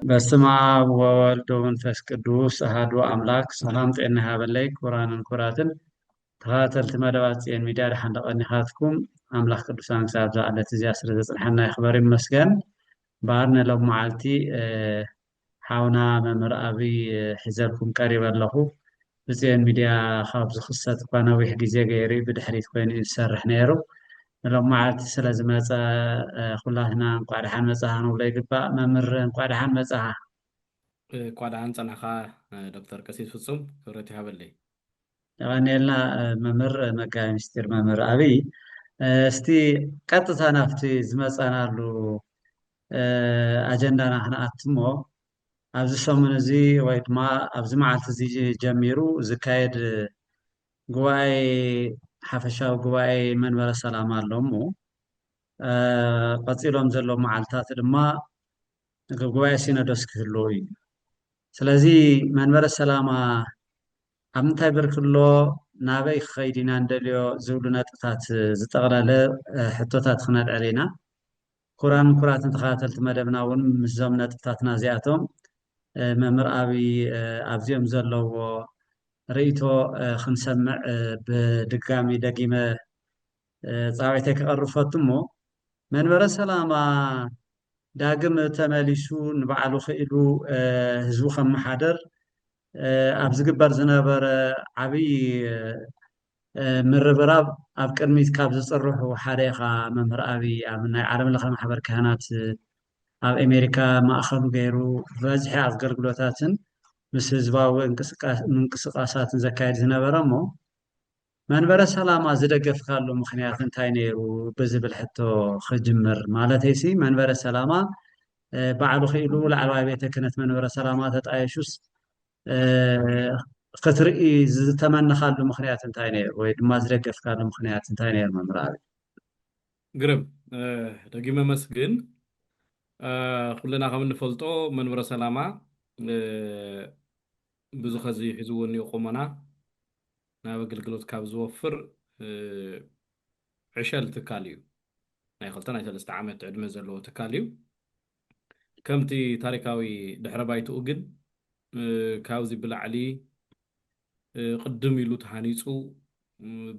በስመ አብ ወወልድ ወመንፈስ ቅዱስ አሐዱ አምላክ። ሰላም ጤና ይሃበለይ ክቡራንን ክቡራትን ተኸታተልቲ መደባት ጽዮን ሚድያ ድሓን ደቐኒኻትኩም ኣምላኽ ቅዱሳን ክሳብ ዝዓለት እዚኣ ስለ ዘፅንሐና ይኽበር ይመስገን። ባር ሎም መዓልቲ ሓውና መምህር ኣብይ ሒዘልኩም ቀሪበ ኣለኹ። ብጽዮን ሚድያ ካብ ዝኽሰት እኳ ነዊሕ ግዜ ገይሩ ብድሕሪት ኮይኑ እዩ ዝሰርሕ ነይሩ። ሎም መዓልቲ ስለ ዝመፀ ኩላትና እንኳዕ ደሓን መፅኻ ንብሎ ይግባእ። መምህር እንኳዕ ደሓን መፅኻ። ቋድዓን ፀናኻ ዶክተር ቀሲስ ፍጹም ክብረት ይሃበለይ። ተቐኒልና መምህር መጋቢ ምስጢር መምህር ኣብይ እስቲ ቀጥታ ናብቲ ዝመፀናሉ ኣጀንዳና ክንኣቱ እሞ ኣብዚ ሰሙን እዚ ወይ ድማ ኣብዚ መዓልቲ እዚ ጀሚሩ ዝካየድ ጉባኤ ሓፈሻዊ ጉባኤ መንበረ ሰላም ኣሎ እሞ ቀፂሎም ዘለዉ መዓልትታት ድማ ጉባኤ ሲኖዶስ ክህልው እዩ። ስለዚ መንበረ ሰላማ ኣብ ምንታይ ብርክሎ ናበይ ክኸይድ ኢና እንደልዮ ዝብሉ ነጥብታት ዝጠቕለለ ሕቶታት ክነልዕል ኢና። ኩራን ኩራትን ተኸታተልቲ መደብና እውን ምስዞም ነጥብታትና እዚኣቶም መምህር ኣብይ ኣብዚኦም ዘለዎ ርእይቶ ክንሰምዕ ብድጋሚ ደጊመ ፃውዒተይ ክቐርብ ፈቱ እሞ መንበረ ሰላማ ዳግም ተመሊሱ ንባዕሉ ክኢሉ ህዝቡ ከመሓደር ኣብ ዝግበር ዝነበረ ዓብይ ምርብራብ ኣብ ቅድሚት ካብ ዝፅርሑ ሓደ ኢኻ መምህር ኣብይ። ኣብ ናይ ዓለም ለኸ ማሕበር ካህናት ኣብ ኣሜሪካ ማእኸሉ ገይሩ በዝሒ ኣገልግሎታትን ምስ ህዝባዊ ምንቅስቃሳትን ዘካየድ ዝነበረ እሞ መንበረ ሰላማ ዝደገፍካሉ ምክንያት እንታይ ነይሩ ብዝብል ሕቶ ክጅምር ማለተይ ሲ መንበረ ሰላማ ባዕሉ ክኢሉ ላዕለዋይ ቤተ ክህነት መንበረ ሰላማ ተጣየሹስ ክትርኢ ዝተመነኻሉ ምክንያት እንታይ ነይሩ ወይ ድማ ዝደገፍካሉ ምክንያት እንታይ ነይሩ መምህር ኣብይ? ግርም ደጊመ መስግን ኩልና ከም እንፈልጦ መንበረ ሰላማ ብዙ ኸዚ ሒዝዎ እኒኦ ቁመና ናብ ኣገልግሎት ካብ ዝወፍር ዕሸል ትካል እዩ። ናይ 2 ናይ 3 ዓመት ዕድመ ዘለዎ ትካል እዩ። ከምቲ ታሪካዊ ድሕረ ባይትኡ ግን ካብዚ ብላዕሊ ቅድም ኢሉ ተሃኒፁ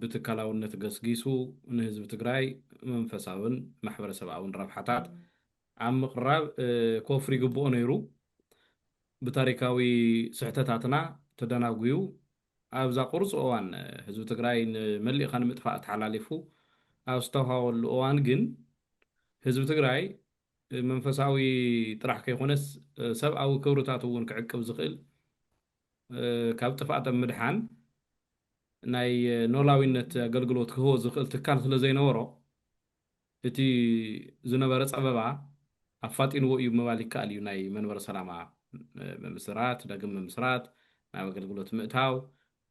ብትካላውነት ገስጊሱ ንህዝቢ ትግራይ መንፈሳውን ማሕበረሰባውን ረብሓታት ኣብ ምቕራብ ኮፍሪ ይግብኦ ነይሩ። ብታሪካዊ ስሕተታትና ተደናጉዩ ኣብዛ ቁርፂ እዋን ህዝቢ ትግራይ ንመሊእኻ ንምጥፋእ ተሓላሊፉ ኣብ ዝተዋሃበሉ እዋን ግን ህዝቢ ትግራይ መንፈሳዊ ጥራሕ ከይኮነስ ሰብኣዊ ክብርታት እውን ክዕቅብ ዝኽእል ካብ ጥፋእ ምድሓን ናይ ኖላዊነት ኣገልግሎት ክህቦ ዝኽእል ትካል ስለ ዘይነበሮ እቲ ዝነበረ ፀበባ ኣፋጢንዎ እዩ ምባል ይከኣል እዩ። ናይ መንበረ ሰላማ ምምስራት ዳግም ምምስራት ናብ ኣገልግሎት ምእታው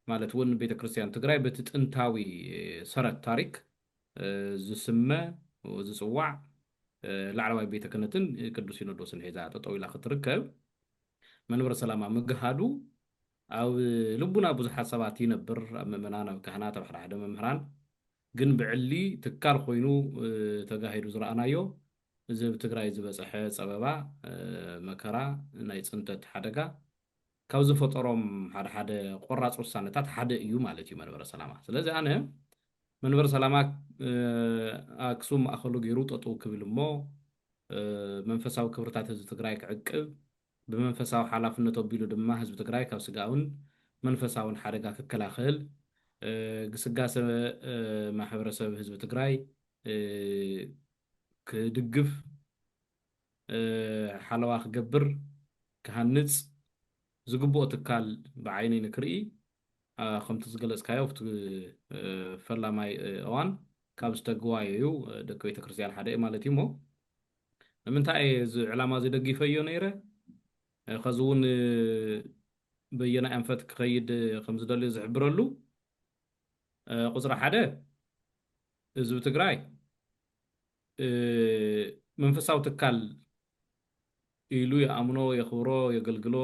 ማለት እውን ቤተ ክርስቲያን ትግራይ በቲ ጥንታዊ ሰረት ታሪክ ዝስመ ዝፅዋዕ ላዕለዋይ ቤተ ክህነትን ቅዱስ ሲኖዶስን ሒዛ ጠጠው ኢላ ክትርከብ መንበረ ሰላማ ምግሃዱ ኣብ ልቡና ብዙሓት ሰባት ይነብር። ኣብ ምእመናን ኣብ ካህናት ኣብ ሓደ መምህራን ግን ብዕሊ ትካል ኮይኑ ተጋሂዱ ዝረኣናዮ እዚ ብትግራይ ዝበፅሐ ፀበባ መከራ ናይ ፅንተት ሓደጋ ካብ ዝፈጠሮም ሓደ ቆራፅ ውሳነታት ሓደ እዩ ማለት እዩ መንበረ ሰላማ። ስለዚ ኣነ መንበረ ሰላማ ኣክሱም ማእኸሉ ገይሩ ጠጠው ክብል እሞ መንፈሳዊ ክብርታት ህዝቢ ትግራይ ክዕቅብ ብመንፈሳዊ ሓላፍነት ኣቢሉ ድማ ህዝቢ ትግራይ ካብ ስጋውን መንፈሳውን ሓደጋ ክከላኸል ግስጋሰ ማሕበረሰብ ህዝቢ ትግራይ ክድግፍ ሓለዋ ክገብር ክሃንፅ ዝግብኦ ትካል ብዓይነይ ንክርኢ ከምቲ ዝገለጽካዮ ፈላማይ እዋን ካብ ዝተግዋየዩ ደቂ ቤተ ክርስቲያን ሓደ ማለት እዩ እሞ ንምንታይ እዚ ዕላማ ዝደጊፈዮ ነይረ ከዚ እውን በየናይ ኣንፈት ክኸይድ ከም ዝደልዩ ዝሕብረሉ ቁፅሪ ሓደ ህዝቢ ትግራይ መንፈሳዊ ትካል ኢሉ የኣምኖ የኽብሮ የገልግሎ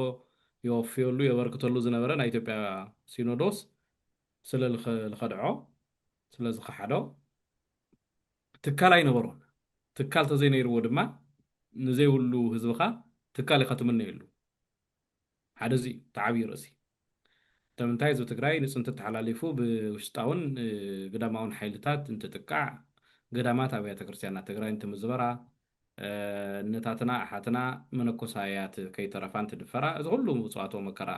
يوفيولو يبركتولو زنبرة نا إثيوبيا سينودوس سلال الخدعو سلال الخحدو تكالا ينبرون تكال تزين يرود ما نزيولو هزبخا تكالي ختمنا يلو حدا زي تعبي رأسي تمنتاي زو تግራይ ንጽንተ ተሓላሊፉ ብውሽጣውን ገዳማውን ሓይልታት እንትጥቃዕ ገዳማት ኣብያተ ክርስቲያናት ትግራይ እንትምዝበራ ነታትና ኣሓትና መነኮሳያት ከይተረፋ እንትድፈራ እዚ ኩሉ ምጽዋቶ መከራ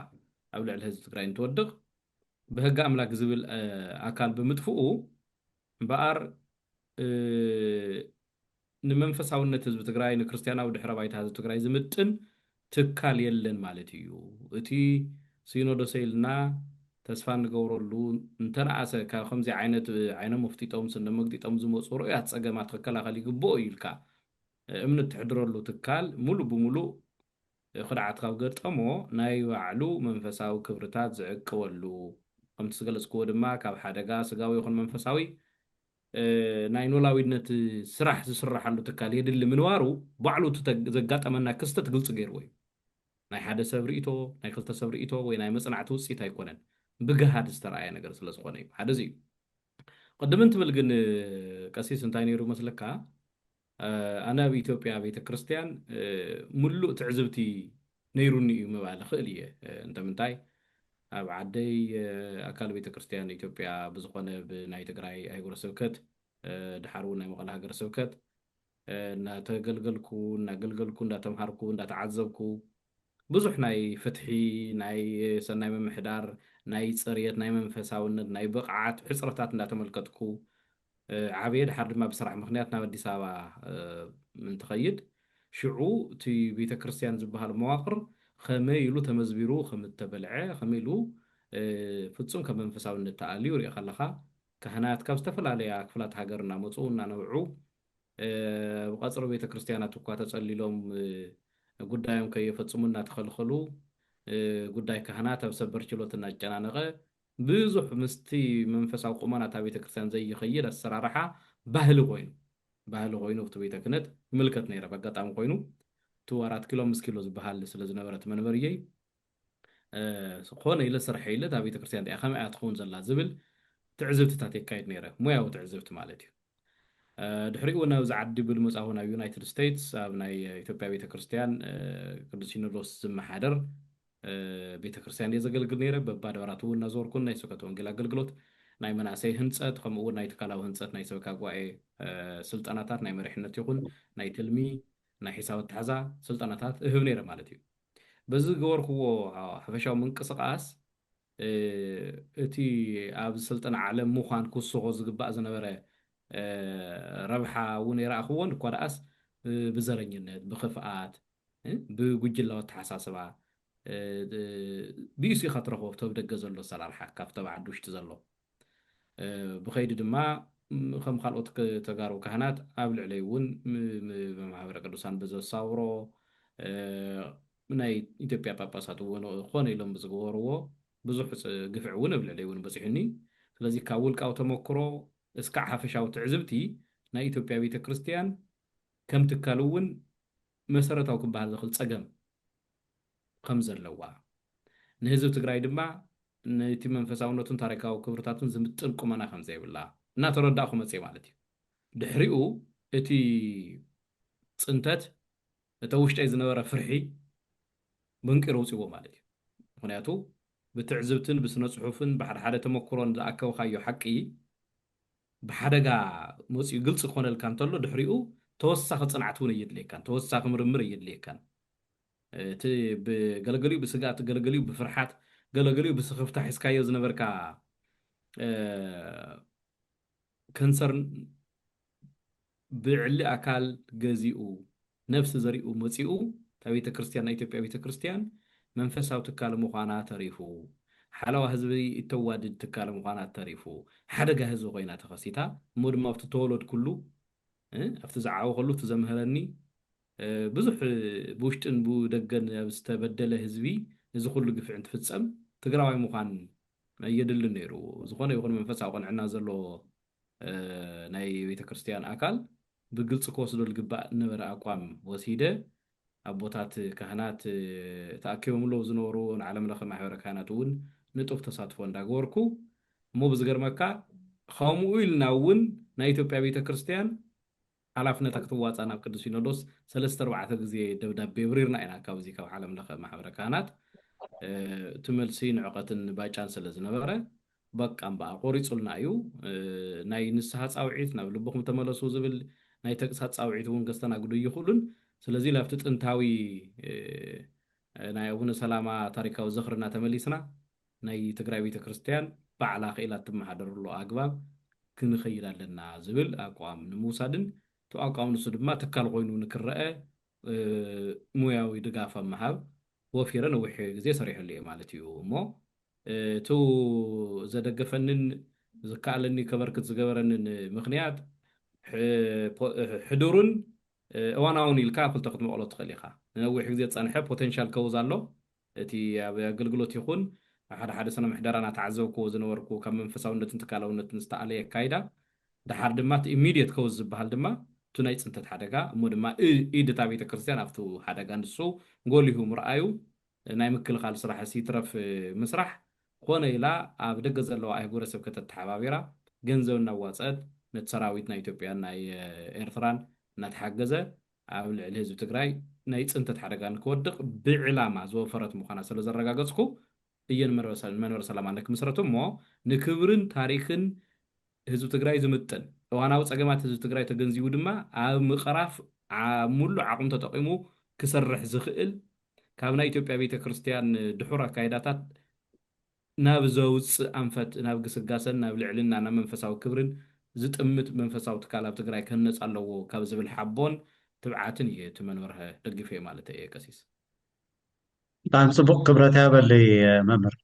ኣብ ልዕሊ ህዝቢ ትግራይ እንትወድቕ ብህጊ ኣምላክ ዝብል ኣካል ብምጥፍኡ እምበኣር ንመንፈሳውነት ህዝቢ ትግራይ ንክርስቲያናዊ ድሕረ ባይታ ህዝቢ ትግራይ ዝምጥን ትካል የለን ማለት እዩ እቲ ሲኖዶስ ኢልና ተስፋ ንገብረሉ እንተነኣሰ ካብ ከምዚ ዓይነት ዓይነ መፍቲጦም ስነ መግጢጦም ዝመፁ ርኡያት ፀገማት ክከላኸል ይግብኦ ኢልካ እምነት ትሕድረሉ ትካል ሙሉ ብሙሉ ክድዓት ካብ ገጠሞ ናይ ባዕሉ መንፈሳዊ ክብርታት ዝዕቅበሉ ከምቲ ዝገለጽክዎ ድማ ካብ ሓደጋ ስጋዊ ይኹን መንፈሳዊ ናይ ኖላዊነት ስራሕ ዝስራሓሉ ትካል የድሊ ምንባሩ ባዕሉ ዘጋጠመና ክስተት ግልጽ ገይርዎ እዩ ናይ ሓደ ሰብ ርእቶ ናይ ክልተ ሰብ ርእቶ ወይ ናይ መጽናዕቲ ውፅኢት ኣይኮነን ብገሃድ ዝተረኣየ ነገር ስለ ዝኾነ እዩ ሓደ እዚ ቅድም እንትብል ግን ቀሲስ እንታይ ነይሩ መስለካ ኣነ ኣብ ኢትዮጵያ ቤተ ክርስቲያን ሙሉእ ትዕዝብቲ ነይሩኒ እዩ ምባል ክእል እየ እንተምንታይ ኣብ ዓደይ ኣካል ቤተ ክርስቲያን ኢትዮጵያ ብዝኾነ ብናይ ትግራይ ኣህጉረ ስብከት ድሓር እውን ናይ መቐለ ሃገረ ስብከት እናተገልገልኩ እናገልገልኩ እንዳተምሃርኩ እንዳተዓዘብኩ ብዙሕ ናይ ፍትሒ ናይ ሰናይ መምሕዳር ናይ ፅርየት ናይ መንፈሳውነት ናይ ብቕዓት ሕፅረታት እንዳተመልከትኩ ዓብየ ድሓር ድማ ብስራሕ ምክንያት ናብ ኣዲስ ኣበባ እንትኸይድ ሽዑ እቲ ቤተ ክርስቲያን ዝበሃል መዋቅር ከመይ ኢሉ ተመዝቢሩ ከም እተበልዐ ከመይ ኢሉ ፍጹም ከም መንፈሳውነት ተኣልዩ ሪኦ ከለኻ ካህናት ካብ ዝተፈላለያ ክፍላት ሃገር እናመፁ እናነብዑ ብቐፅሪ ቤተ ክርስቲያናት እኳ ተጸሊሎም ጉዳዮም ከየፈጽሙ እናተኸልኸሉ ጉዳይ ካህናት ኣብ ሰበር ችሎት እናጨናነቐ ብዙሕ ምስቲ መንፈሳዊ ቁመናት ኣብ ቤተ ክርስቲያን ዘይኸይድ ኣሰራርሓ ባህሊ ኮይኑ እቲ ቤተ ክህነት ይምልከት ነይረ በኣጋጣሚ ኮይኑ እቲ 4 ኪሎ 5 ኪሎ ዝበሃል ስለ ዝነበረት መንበርየይ ዝኾነ ኢለ ስርሐ ኢለ ኣብ ቤተ ክርስቲያን ያ ከመይ እያ ትኸውን ዘላ ዝብል ትዕዝብትታት የካይድ ነይረ ሙያዊ ትዕዝብቲ ማለት እዩ ድሕሪኡ ናብ ዝዓዲ ብልመፃሁ ናብ ዩናይትድ ስቴትስ ኣብ ናይ ኢትዮጵያ ቤተ ክርስቲያን ቅዱስ ሲኖዶስ ዝመሓደር ቤተ ክርስቲያን እየ ዘገልግል ነይረ በባድባራት እውን እናዞርኩን ናይ ስብከተ ወንጌል ኣገልግሎት ናይ መናእሰይ ህንፀት ከምኡ እውን ናይ ትካላዊ ህንፀት ናይ ሰበካ ጉባኤ ስልጠናታት ናይ መሪሕነት ይኹን ናይ ትልሚ ናይ ሒሳብ ኣትሓዛ ስልጠናታት እህብ ነይረ ማለት እዩ በዚ ገበርክዎ ሓፈሻዊ ምንቅስቃስ እቲ ኣብ ስልጠና ዓለም ምዃን ክውስኾ ዝግባእ ዝነበረ ረብሓ እውን ይረኣኽዎን እኳ ደኣስ ብዘረኝነት ብኽፍኣት ብጉጅላዊ ኣተሓሳስባ ብእሱ ኢኻ ትረኽቦ ተብደገ ዘሎ ኣሰራርሓ ካብቲ ኣብ ዓዲ ውሽጢ ዘሎ ብኸይዲ ድማ ከም ካልኦት ተጋሩ ካህናት ኣብ ልዕለይ እውን ብማሕበረ ቅዱሳን ብዘሳውሮ ናይ ኢትዮጵያ ጳጳሳት እውን ኮነ ኢሎም ብዝገበርዎ ብዙሕ ግፍዕ እውን ኣብ ልዕለይ እውን በፂሑኒ ስለዚ ካብ ውልቃዊ ተመክሮ እስካዕ ሓፈሻዊ ትዕዝብቲ ናይ ኢትዮጵያ ቤተ ክርስቲያን ከም ትካል እውን መሰረታዊ ክበሃል ዝኽእል ፀገም ከም ዘለዋ ንህዝቢ ትግራይ ድማ ነቲ መንፈሳውነቱን ታሪካዊ ክብርታቱን ዝምጥን ቁመና ከም ዘይብላ እናተረዳእኹ መፅእ ማለት እዩ ድሕሪኡ እቲ ፅንተት እታ ውሽጠይ ዝነበረ ፍርሒ በንቂሩ ውፅዎ ማለት እዩ ምክንያቱ ብትዕዝብትን ብስነ ፅሑፍን ብሓደ ሓደ ተመክሮን ዝኣከብካዮ ሓቂ ብሓደጋ መፅኡ ግልፂ ክኾነልካ እንተሎ ድሕሪኡ ተወሳኺ ፅንዓት እውን እየድልየካን ተወሳኺ ምርምር እየድልየካን እቲ ብገለገሊኡ ብስጋት ገለገሊኡ ብፍርሓት ገለገሊኡ ብስኽፍታ ሒዝካዮ ዝነበርካ ከንሰርን ብዕሊ ኣካል ገዚኡ ነፍሲ ዘሪኡ መፂኡ تا بيت كريستيان إثيوبيا بيت كريستيان منفسها وتكلم مقانا تاريخه حلاوة هزبي التواد تكلم مقانا تاريخه حدا جهز وغينا تخسيتها مود ما فتطولد كله افتزعوا كله تزمهرني بزح بوشتن بو دقن استبدل هزبي إذا كله قف عند فتسم تقرأي مقان يدل النيرو زخانة يكون منفسها وقن عنا زلو ناي بيت كريستيان أكل بقلت سكوسدو الجباء نبر أقوام وسيدة أبوتات كهنات تأكيدهم لو زنورون على ملخ محور كهناتون نتوف تصادفون داغوركو مو بزغر مكة خامو إلناون نا إثيوبيا بيت كريستيان ሓላፍነታ ክትዋፃ ናብ ቅዱስ ሲኖዶስ 3-4 ግዜ ደብዳቤ ብሪርና ኢና ካብዚ ካብ ዓለም ለኸ ማሕበረ ካህናት እቲ መልሲ ንዕቐትን ባጫን ስለ ዝነበረ በቃ እምበኣ ቆሪፁልና እዩ ናይ ንስሓ ፃውዒት ናብ ልብኹም ተመለሱ ዝብል ናይ ተግሳፅ ፃውዒት እውን ከስተናግዱ ይኽእሉን ስለዚ ላብቲ ጥንታዊ ናይ ኣቡነ ሰላማ ታሪካዊ ዘኽርና ተመሊስና ናይ ትግራይ ቤተ ክርስቲያን ባዕላ ክኢላ ትመሓደረሉ ኣግባብ ክንኸይድ ኣለና ዝብል ኣቋም ንምውሳድን እቲ ኣቋም ንሱ ድማ ትካል ኮይኑ ንክረአ ሙያዊ ድጋፍ ምሃብ ወፊረ ነዊሕ ግዜ ሰሪሕሉ እየ ማለት እዩ እሞ እቲ ዘደገፈንን ዝከኣለኒ ከበርክት ዝገበረንን ምክንያት ሕዱርን እዋናውን ኢልካ ክልተ ክትመቕሎ ትኽእል ኢኻ ንነዊሕ ግዜ ዝፀንሐ ፖቴንሻል ከውዝ ኣሎ እቲ ኣብ ኣገልግሎት ይኹን ሓደ ሓደ ስነ ምሕደራና ተዓዘብክዎ ዝነበርኩ ካብ መንፈሳውነትን ትካላውነትን ዝተኣለየ ኣካይዳ ድሓር ድማ እቲ ኢሚድየት ከውዝ ዝበሃል ድማ እቲ ናይ ፅንተት ሓደጋ እሞ ድማ ኢድ እታ ቤተ ክርስቲያን ኣብቲ ሓደጋ ንሱ ጎሊሁ ምርኣዩ ናይ ምክልኻል ስራሕ ሲትረፍ ምስራሕ ኮነ ኢላ ኣብ ደገ ዘለዋ ኣህጉረ ስብከት ተሓባቢራ ገንዘብ እናዋፀት ነቲ ሰራዊት ናይ ኢትዮጵያን ናይ ኤርትራን እናተሓገዘ ኣብ ልዕሊ ህዝቢ ትግራይ ናይ ፅንተት ሓደጋ ንክወድቕ ብዕላማ ዝወፈረት ምዃና ስለ ዘረጋገፅኩ እየን መንበረ ሰላማ ንክምስረቱ እሞ ንክብርን ታሪክን ህዝቢ ትግራይ ዝምጥን እዋናዊ ፀገማት ህዝቢ ትግራይ ተገንዚቡ ድማ ኣብ ምቕራፍ ሙሉእ ዓቕሙ ተጠቂሙ ክሰርሕ ዝኽእል ካብ ናይ ኢትዮጵያ ቤተ ክርስቲያን ድሑር ኣካይዳታት ናብ ዘውፅእ ኣንፈት ናብ ግስጋሰን ናብ ልዕልና ናብ መንፈሳዊ ክብርን ዝጥምት መንፈሳዊ ትካል ኣብ ትግራይ ክህነፅ ኣለዎ ካብ ዝብል ሓቦን ትብዓትን እየ እቲ መንበረ ደግፈ ማለት እየ ቀሲስ ብጣዕሚ ፅቡቅ ክብረት ያበለይ መምህር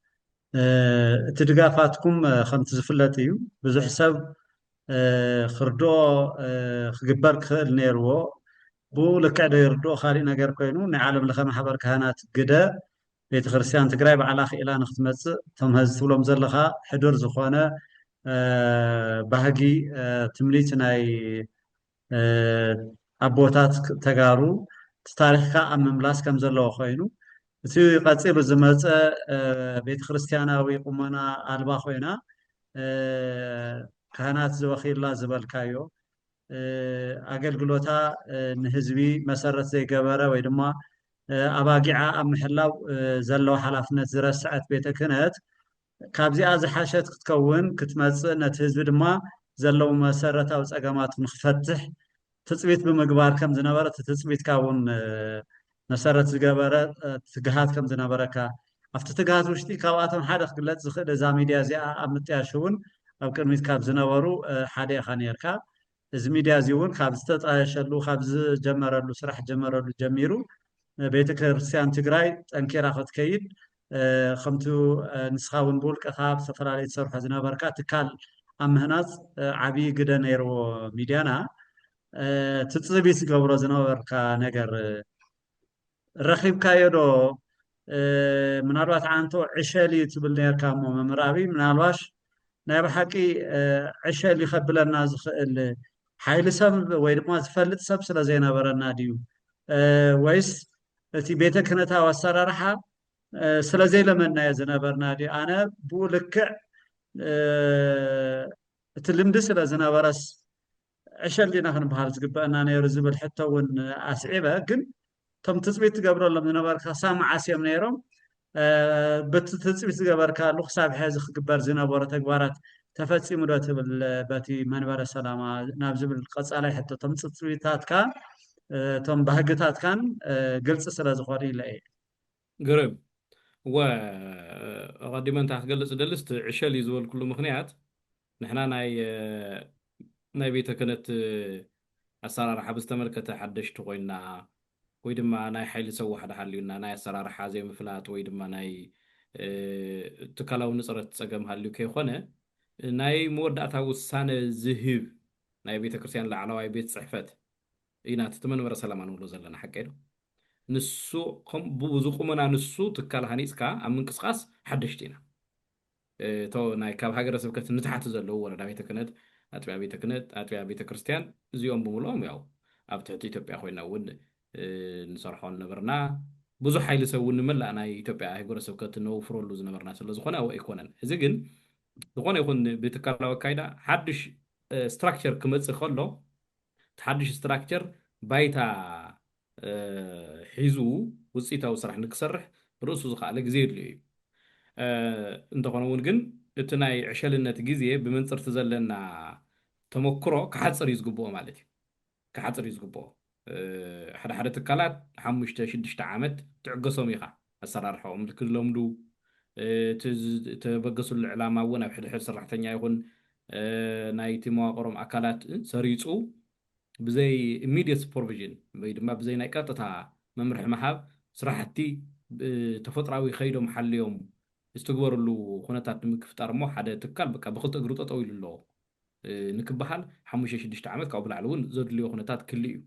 እቲ ድጋፋትኩም ከምቲ ዝፍለጥ እዩ ብዙሕ ሰብ ክርድኦ ክግበር ክኽእል ነይርዎ ብኡ ልክዕ ዶ ይርድኦ ካሊእ ነገር ኮይኑ ናይ ዓለም ለኸ ማሕበር ካህናት ግደ ቤተክርስትያን ትግራይ ባዕላ ክኢላ ንክትመፅእ እቶም ህዚ ትብሎም ዘለካ ሕዱር ዝኾነ ባህጊ ትምኒት ናይ ኣቦታት ተጋሩ ታሪክካ ኣብ ምምላስ ከም ዘለዎ ኮይኑ እቲ ቀፂሉ ዝመፀ ቤተክርስትያናዊ ቁመና ኣልባ ኮይና ካህናት ዝወኪላ ዝበልካዮ ኣገልግሎታ ንህዝቢ መሰረት ዘይገበረ ወይ ድማ ኣባጊዓ ኣብ ምሕላው ዘለዎ ሓላፍነት ዝረስዐት ቤተ ክህነት ካብዚኣ ዝሓሸት ክትከውን ክትመፅእ ነቲ ህዝቢ ድማ ዘለዎ መሰረታዊ ፀገማት ንክፈትሕ ትፅቢት ብምግባር ከም ዝነበረ ትፅቢትካ እውን መሰረት ዝገበረ ትግሃት ከም ዝነበረካ ኣብቲ ትግሃት ውሽጢ ካብኣቶም ሓደ ክግለፅ ዝኽእል እዛ ሚድያ እዚኣ ኣብ ምጥያሽ እውን ኣብ ቅድሚት ካብ ዝነበሩ ሓደ ኢኻ ነርካ እዚ ሚድያ እዚ እውን ካብ ዝተጣየሸሉ ካብ ዝጀመረሉ ስራሕ ጀመረሉ ጀሚሩ ቤተ ክርስቲያን ትግራይ ጠንኪራ ክትከይድ ከምቲ ንስኻ እውን ብውልቀኻ ብዝተፈላለዩ ዝሰርሖ ዝነበርካ ትካል ኣብ ምህናፅ ዓብዪ ግደ ነይርዎ ሚድያና ትፅቢት ዝገብሮ ዝነበርካ ነገር ረኺብካዮ ዶ ምናልባት ዓንቶ ዕሸል ትብል ነርካ እሞ መምህር ኣብይ ምናልባሽ ናይ ብሓቂ ዕሸል ይኸብለና ዝኽእል ሓይሊ ሰብ ወይ ድማ ዝፈልጥ ሰብ ስለ ዘይነበረና ድዩ ወይስ እቲ ቤተ ክህነታዊ ኣሰራርሓ ስለዘይለመናዮ ዝነበርና ድዩ ኣነ ብኡ ልክዕ እቲ ልምዲ ስለ ዝነበረስ ዕሸል ዲና ክንበሃል ዝግበአና ነይሩ ዝብል ሕቶ እውን ኣስዒበ ግን እቶም ትፅቢት ትገብረሎም ዝነበርካ ክሳብ መዓስ እዮም ነይሮም በቲ ትፅቢት ዝገበርካሉ ክሳብ ሕዚ ክግበር ዝነበሮ ተግባራት ተፈፂሙ ዶ ትብል በቲ መንበረ ሰላማ ናብ ዝብል ቀፃላይ ሕቶ እቶም ትፅቢታትካ እቶም ባህግታትካን ግልፂ ስለ ዝኾነ ኢለ እየ ግርም وقديما انت حتقلص دلست عشالي زول كل مخنيات نحنا ناي بيتا كانت السرارة حبس تملكة حدشت قوينا ويدما ناي حيل سوى حدا حالينا ناي السرارة حازي مفلات ويدما ناي تكالاو نصرت تساقم هاليو كي خونا ناي مودعتا وسانة زهيب ناي بيتا كرسيان لعلواي بيت صحفات إينا تتمنى مرة سلامان ولو زلنا حكينو ንሱ ብዙ ቁመና ንሱ ትካል ሃኒፅካ ኣብ ምንቅስቃስ ሓደሽቲ ኢና እቶ ናይ ካብ ሃገረ ስብከት ንታሕቲ ዘለዉ ወረዳ ቤተ ክህነት ኣጥቢያ ቤተ ክርስቲያን እዚኦም ብምልኦም ያው ኣብ ትሕቲ ኢትዮጵያ ኮይና እውን ንሰርሖ ነበርና ብዙሕ ሓይሊ ሰብ እውን ንመላእ ናይ ኢትዮጵያ ሃገረ ስብከት ነውፍረሉ ዝነበርና ስለ ዝኾነ ኣብኡ ኣይኮነን እዚ ግን ዝኾነ ይኹን ብትካላዊ ኣካይዳ ሓድሽ ስትራክቸር ክመፅእ ከሎ تحدش ستراكشر بايتا حيزو وصيتاو صراح نكسرح رؤسو زخاله غزير لي انت قنون جن اتناي عشلنت غزي بمنصر تزلنا تمكرو كحصر يزغبو مالتي كحصر يزغبو حدا حدا تكالات حمشته شدشته عامت تعقصهم يخا اسرارحهم كلهم دو تبقسوا العلامه ونا بحد حد سرحتنيا يكون نايتي مواقرهم اكالات سريصو بزي immediate supervision بيدما بزي ناي قطتا ممرح محاب سراحتي تفطراوي خيدو محليوم استغبرلو خناتات مكفتار مو حدا تكال بقى بخلت اغرو طويل له نكبحال 5 6 عامت كاو بلعلون زدليو خناتات كليو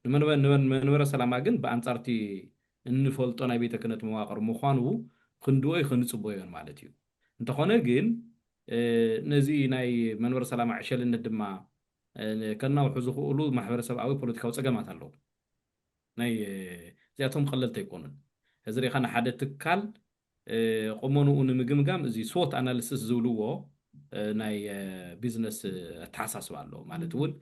منبر سلاما ግን በአንጻርቲ እንፈልጦ ናይ ቤተ ክህነት መዋቅር ምዃኑ ክንድወይ ክንጽበዮን ማለት እዩ እንተኾነ ግን ነዚ ናይ መንበር ሰላማ ዕሸልነት ድማ ከናውሑ ዝኽእሉ ማሕበረሰባዊ ፖለቲካዊ ፀገማት ኣለዉ ናይ እዚኣቶም ቀለልቲ ኣይኮኑን እዚ ሪኢኻ ንሓደ ትካል ቁመንኡ ንምግምጋም እዚ ስዎት ኣናሊሲስ ዝብልዎ ናይ ቢዝነስ ኣተሓሳስባ ኣለዎ ማለት እውን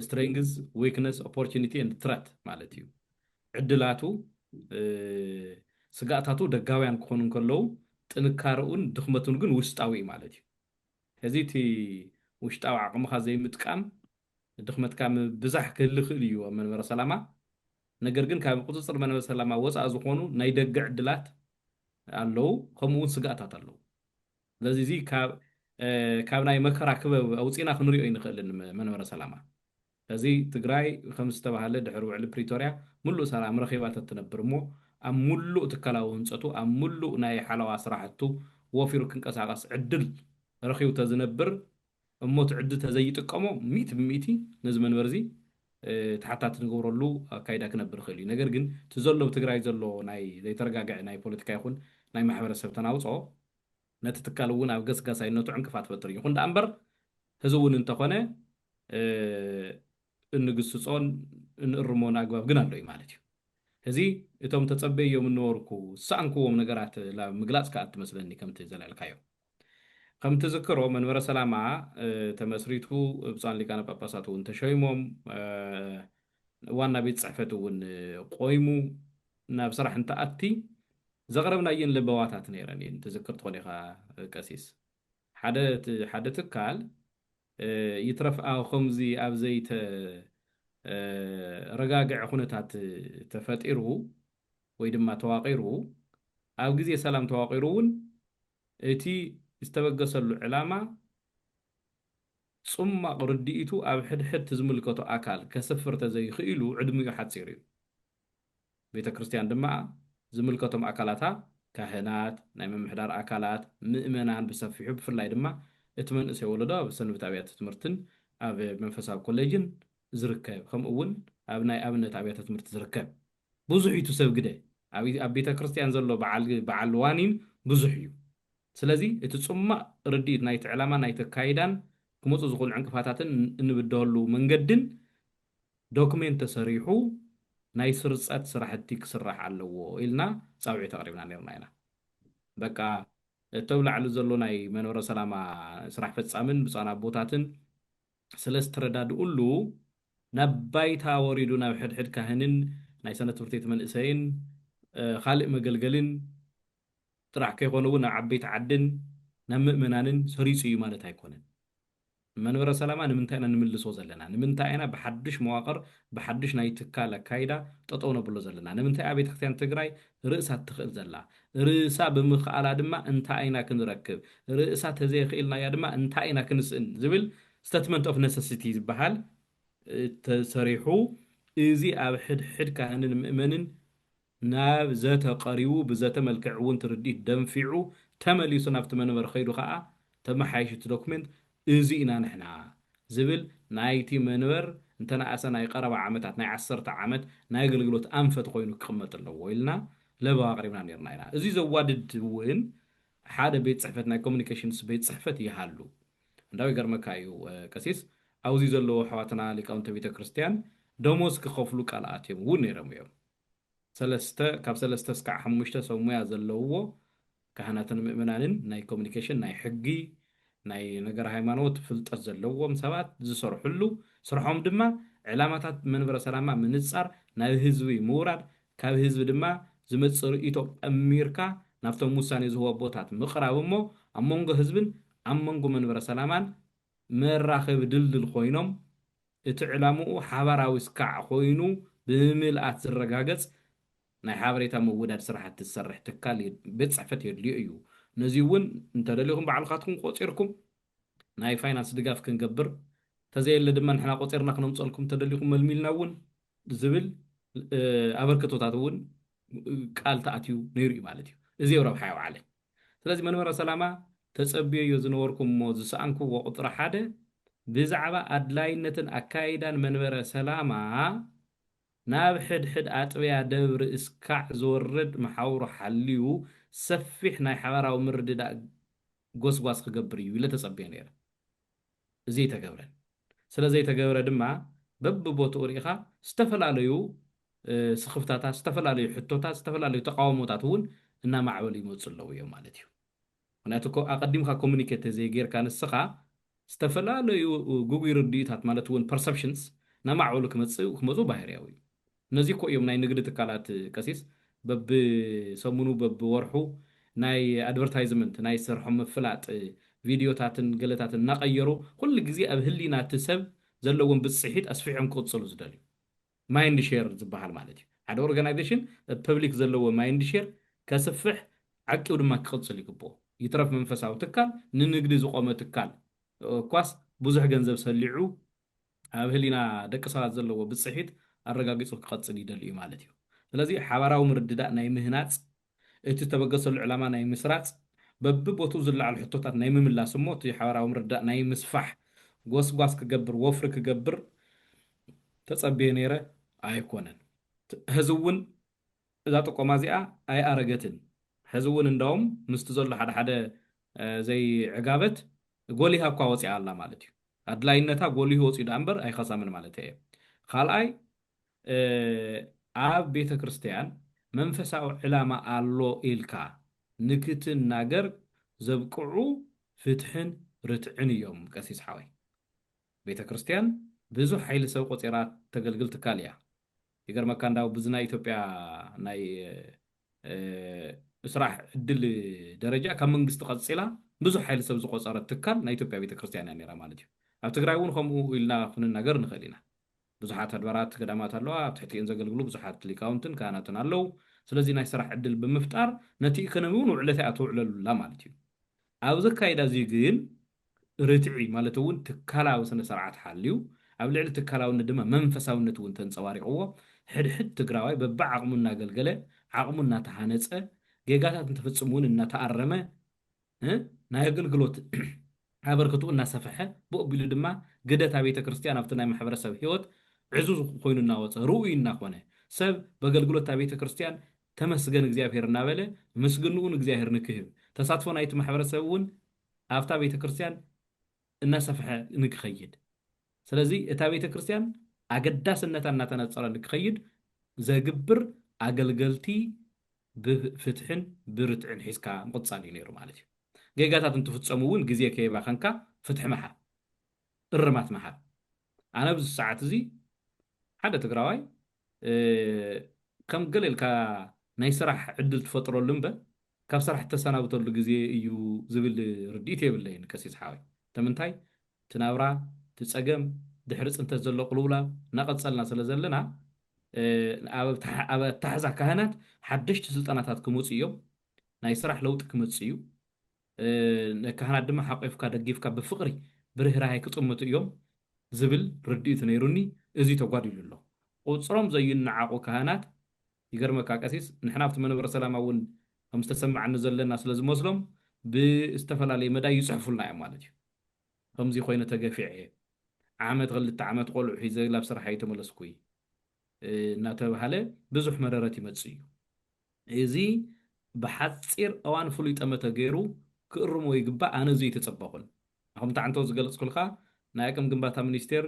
strengths weakness opportunity and threat ማለት እዩ ዕድላቱ ስጋታቱ ደጋውያን ክኾኑ ከለዉ ጥንካሬኡን ድኽመቱን ግን ውሽጣዊ ማለት እዩ እዚ እቲ ውሽጣዊ ዓቕምኻ ዘይምጥቃም ድኽመትካ ብዛሕ ክህሊ ክእል እዩ መንበረ ሰላማ ነገር ግን ካብ ቁፅፅር መንበረ ሰላማ ወፃእ ዝኾኑ ናይ ደገ ዕድላት ኣለዉ ከምኡውን ስጋታት ኣለዉ ስለዚ እዚ ካብ ናይ መከራ ክበብ ኣውፂና ክንሪኦ ይንኽእል መንበረ ሰላማ እዚ ትግራይ ከም ዝተባሃለ ድሕሪ ውዕሊ ፕሪቶርያ ሙሉእ ሰላም ረኺባት እትነብር እሞ ኣብ ሙሉእ ትካላዊ ህንፀቱ ኣብ ሙሉእ ናይ ሓለዋ ስራሕቱ ወፊሩ ክንቀሳቀስ ዕድል ረኺቡ ተዝነብር እሞ ትዕድል ተዘይጥቀሞ 100% ነዚ መንበር እዚ ተሓታት ንገብረሉ ኣካይዳ ክነብር ክእል እዩ ነገር ግን እቲ ዘሎ ብትግራይ ዘሎ ናይ ዘይተረጋግዐ ናይ ፖለቲካ ይኹን ናይ ማሕበረሰብ ተናውፆ ነቲ ትካል እውን ኣብ ገስጋሳይነቱ ዕንቅፋት ፈጥር እዩ ይኹን ዳ እምበር ህዚ እውን እንተኾነ እንግስጾን እንርሞን ኣግባብ ግን ኣሎ ማለት እዩ እዚ እቶም ተጸበዮም እንወርኩ ሳንኩዎም ነገራት ምግላጽ ከኣት ትመስለኒ ከምቲ ዘላልካዮ ከምቲ ዝክሮ መንበረ ሰላማ ተመስሪቱ ብፃን ሊቃነ ጳጳሳት እውን ተሸይሞም ዋና ቤት ጽሕፈት እውን ቆይሙ ናብ ስራሕ እንተኣቲ ዘቕረብናየን ልበዋታት ነይረን እየን ትዝክር ትኾን ኢኻ ቀሲስ ሓደ ትካል يترف خمزي أبزيت رجاجع خنتات تفتيره ويدما تواقيره أو جزء سلام تواقيرون تي استبقى العلامة ثم رديتو أو حد تزملكته أكل كسفر تزي خيلو عدمي حد سيري بيت كريستيان دماء زملكتهم أكلاتها كهنات نايم محدار أكلات مؤمنان بسفي حب في الليل اتمن سيولدا بسنبت أبيات تمرتن أب منفساب كوليجن زركب خم أول أبناء أبناء أبيات تمرت زركب بزحي تسوي كده أبيت كريستيان زلوا بعلوانين بزحيو سلازي اتتصمع رديت نايت علامة نايت كايدان كموت زغل عنك فاتاتن إنه بدولو منجدن دوكمنت تسريحو ناي سرصات سرحتك سرح على إلنا صاوعي تقريبا نيرنا بقى تولع على زلو ناي منور سلامة سرح فتسامن بصانا بوتاتن سلست رداد قلو نبايتها وريدونا بحد حد كهنن ناي سنة تورتيت من إساين خالق مقلقلن طرح كيخونونا عبيت عدن نمؤمنانن سريسو يمالت هايكونن منور سلامة نمنتاينا نملسو زلنا نمنتاينا بحدش مواقر بحدش نايتكالا كايدا تطونا بلو زلنا نمنتاي أبيت اختيان تقراي رئيسات تخيل زلا رئيسا بمخالا دما انتاينا كنركب رئيسات هزي خيلنا يا دما انتاينا كنسئن زبل statement of necessities بحال تسريحو إزي أب حد كهنن مؤمنن ناب ذات قريو بذات ملكعون ترديه دنفعو تملي صنافت منور خيرو خاء تم حايشة دوكمنت إزينا نحنا زبل نايتي منور انتنا أسا ناي قرب عامتات ناي 10 عامت ناي قلقلوت أنفت قوينو كخمت اللو ويلنا لبا قريبنا نيرنا إزي زوادد وين حادة بيت صحفت ناي كوميونيكيشنز بيت صحفت يحالو ndawi garmakayu kasis awzi zallo hawatana liqaunte ቤተ ክርስቲያን ደሞዝ ክኸፍሉ ቃልኣት እዮም እውን ነይሮም እዮም ሰለስተ ካብ ሰለስተ እስካዕ 5 ሰብ ሙያ ዘለውዎ ካህናትን ምእመናንን ናይ ኮሙኒኬሽን ናይ ሕጊ ናይ ነገር ሃይማኖት ፍልጠት ዘለዎም ሰባት ዝሰርሑሉ ስርሖም ድማ ዕላማታት መንበረ ሰላማ ምንጻር ናብ ህዝቢ ምውራድ ካብ ህዝቢ ድማ ዝመጽእ ርእይቶ ቀሚርካ ናብቶም ውሳኔ ዝህቦ ቦታት ምቕራብ እሞ ኣብ መንጎ ህዝብን ኣብ መንጎ መንበረ ሰላማን መራኸቢ ድልድል ኮይኖም እቲ ዕላምኡ ሓባራዊ ስካዕ ኮይኑ ብምልኣት ዝረጋገጽ ናይ ሓበሬታ ምውዳድ ስራሕቲ ዝሰርሕ ትካል ቤት ጽሕፈት የድልዮ እዩ ነዚ እውን እንተደሊኹም ባዕልኻትኩም ቆፂርኩም ናይ ፋይናንስ ድጋፍ ክንገብር ተዘየለ ድማ ንሕና ቆፂርና ክነምፀልኩም ተደሊኹም መልሚልና እውን ዝብል ኣበርክቶታት እውን ቃል ተኣትዩ ነይሩ እዩ ማለት እዩ እዚ ረብሓ ይውዓለ ስለዚ መንበረ ሰላማ ተጸብዮ ዝነበርኩም እሞ ዝሰኣንክዎ ቁጥሪ ሓደ ብዛዕባ ኣድላይነትን ኣካይዳን መንበረ ሰላማ ናብ ሕድሕድ ኣጥብያ ደብሪ እስካዕ ዝወርድ መሓውሮ ሓልዩ ሰፊሕ ናይ ሓበራዊ ምርድዳእ ጎስጓስ ክገብር እዩ ኢለ ተጸብየ ነይረ እዚ ተገብረን ስለዘይተገብረ ድማ በብቦትኡ ሪኢኻ ዝተፈላለዩ ስኽፍታታት ዝተፈላለዩ ሕቶታት ዝተፈላለዩ ተቃውሞታት እውን እናማዕበሉ ይመፁ ኣለዉ እዮም ማለት እዩ ምክንያቱ ኣቀዲምካ ኮሚኒኬት ዘይጌርካ ንስኻ ዝተፈላለዩ ጉጉይ ርድኢታት ማለት እውን ፐርሰፕሽንስ ናማዕበሉ ክመፁ ባህርያዊ እዩ ነዚ እኮ እዮም ናይ ንግዲ ትካላት ቀሲስ በብሰሙኑ በብወርሑ ናይ ኣድቨርታይዝመንት ናይ ስርሖም ምፍላጥ ቪድዮታትን ገለታትን እናቀየሩ ኩሉ ግዜ ኣብ ህሊና እቲ ሰብ ዘለዎም ብፅሒት ኣስፊሖም ክቅፅሉ ዝደልዩ ማይንድ ሼር ዝበሃል ማለት እዩ ሓደ ኦርጋናይዜሽን ፐብሊክ ዘለዎ ማይንድ ሼር ከስፍሕ ዓቂው ድማ ክቅፅል ይግብኦ ይትረፍ መንፈሳዊ ትካል ንንግዲ ዝቆመ ትካል ኳስ ብዙሕ ገንዘብ ሰሊዑ ኣብ ህሊና ደቂ ሰባት ዘለዎ ብፅሒት ኣረጋጊፁ ክቀፅል ይደሊ እዩ ማለት እዩ ስለዚ ሓባራዊ ምርድዳእ ናይ ምህናፅ እቲ ተበገሰሉ ዕላማ ናይ ምስራፅ በብቦቱ ዝለዓሉ ሕቶታት ናይ ምምላስ እሞ እቲ ሓባራዊ ምርድዳእ ናይ ምስፋሕ ጎስጓስ ክገብር ወፍሪ ክገብር ተጸብየ ነይረ ኣይኮነን ሕዚ እውን እዛ ጥቆማ እዚኣ ኣይኣረገትን ሕዚ እውን እንዳውም ምስቲ ዘሎ ሓደ ሓደ ዘይ ዕጋበት ጎሊሃ እኳ ወፂኣ ኣላ ማለት እዩ ኣድላይነታ ጎሊሁ ወፂኡ ዳ እምበር ኣይኸሳምን ማለት እየ ካልኣይ ኣብ ቤተ ክርስቲያን መንፈሳዊ ዕላማ ኣሎ ኢልካ ንክትናገር ዘብቅዑ ፍትሕን ርትዕን እዮም ቀሲስ ሓወይ ቤተ ክርስቲያን ብዙሕ ሓይሊ ሰብ ቆፂራ ተገልግል ትካል እያ ይገርመካ እንዳው ብዝናይ ኢትዮጵያ ናይ ስራሕ ዕድል ደረጃ ካብ መንግስቲ ቀፂላ ብዙሕ ሓይሊ ሰብ ዝቆፀረት ትካል ናይ ኢትዮጵያ ቤተ ክርስቲያን እያ ነይራ ማለት እዩ ኣብ ትግራይ እውን ከምኡ ኢልና ክንናገር ንኽእል ኢና ብዙሓት ኣድባራት ገዳማት ኣለዋ ኣብ ትሕቲአን ዘገልግሉ ብዙሓት ሊቃውንትን ካህናትን ኣለው ስለዚ ናይ ስራሕ ዕድል ብምፍጣር ነቲ ኢኮኖሚ እውን ውዕለታ ኣተውዕለሉላ ማለት እዩ ኣብዚ ካይዳ እዚ ግን ርትዒ ማለት እውን ትካላዊ ስነ ስርዓት ሓልዩ ኣብ ልዕሊ ትካላውነት ድማ መንፈሳውነት እውን ተንፀባሪቕዎ ሕድሕድ ትግራዋይ በብዓቕሙ እናገልገለ ዓቕሙ እናተሃነፀ ጌጋታት እንትፍፅም እውን እናተኣረመ ናይ ኣገልግሎት ኣበርክቱ እናሰፍሐ ብኦቢሉ ድማ ግደታ ቤተ ክርስቲያን ኣብቲ ናይ ማሕበረሰብ ሂወት ዕዙዝ ኮይኑ እናወፀ ርኡይ እናኮነ ሰብ በአገልግሎት ቤተ ክርስቲያን ተመስገን እግዚአብሔር እናበለ መስግኑን እግዚአብሔር ንክህብ ተሳትፎ ናይቲ ማሕበረሰብ እውን ኣብታ ቤተ ክርስቲያን እናሰፍሐ ንክኸይድ ስለዚ እታ ቤተ ክርስቲያን ኣገዳስነታ እናተነፀረ ንክኸይድ ዘግብር ኣገልገልቲ ብፍትሕን ብርትዕን ሒዝካ ምቕፃል እዩ ነይሩ ማለት እዩ ጌጋታት እንትፍፀሙ እውን ግዜ ከይባኸንካ ፍትሒ መሓብ እርማት መሓብ ኣነ ብዚ ሰዓት እዚ ሓደ ትግራዋይ ከም ገለልካ ናይ ስራሕ ዕድል ትፈጥረሉ እምበር ካብ ስራሕ ተሰናብተሉ ግዜ እዩ ዝብል ርዲኢት የብለይን ቀሲስ ሓወይ ተምንታይ ትናብራ ትፀገም ድሕሪ ፅንተት ዘሎ ቁልውላብ እናቐፀልና ስለ ዘለና ኣብ ኣታሕዛ ካህናት ሓደሽቲ ስልጠናታት ክመፁ እዮም ናይ ስራሕ ለውጢ ክመፅ እዩ ካህናት ድማ ሓቂፍካ ደጊፍካ ብፍቅሪ ብርህራይ ክጥምቱ እዮም ዝብል ርዲኢት ነይሩኒ እዚ ተጓዲሉ ኣሎ ቁፅሮም ዘይነዓቁ ካህናት ይገርመካ ቀሲስ ንሕና ኣብቲ መንበረ ሰላማ እውን ከም ዝተሰማዕኒ ዘለና ስለ ዝመስሎም ብዝተፈላለየ መዳይ ይፅሕፉልና እዮም ማለት እዩ ከምዚ ኮይነ ተገፊዐ ዓመት ክልተ ዓመት ቆልዑ ሒዘ ላብ ስራሕ ኣይተመለስኩ እናተባሃለ ብዙሕ መረረት ይመፅ እዩ እዚ ብሓፂር እዋን ፍሉይ ጠመተ ገይሩ ክእርሞ ይግባእ ኣነ እዚ ይተፀበኹን ከምታ ዓንቶ ዝገለፅኩልካ ናይ ኣቅም ግንባታ ሚኒስቴር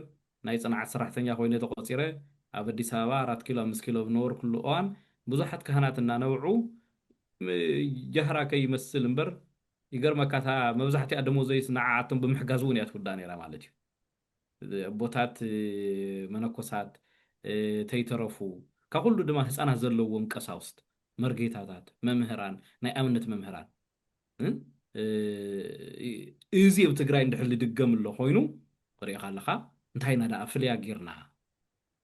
ናይ ፅንዓት ሰራሕተኛ ኮይነ ተቆፂረ ኣብ ኣዲስ ኣበባ 4 ኪሎ 5 ኪሎ ብነበሩ ኩሉ እዋን ብዙሓት ካህናት እናነብዑ ጀህራ ከይመስል እምበር ይገርመካ እታ መብዛሕትኣ ደሞዘይስ ንዓዓቶም ብምሕጋዝ እውን እያ ትውዳእ ነይራ ማለት እዩ ቦታት መነኮሳት ተይተረፉ كقول دم حسنا زلوا قساوست مرغيتاتات ممهران ناي امنت ممهران እዚህ በትግራይ እንድሕል ድገምሎ ኮይኑ ቅሪኻ ኣለኻ እንታይ ናዳ ፍልያ ጌርና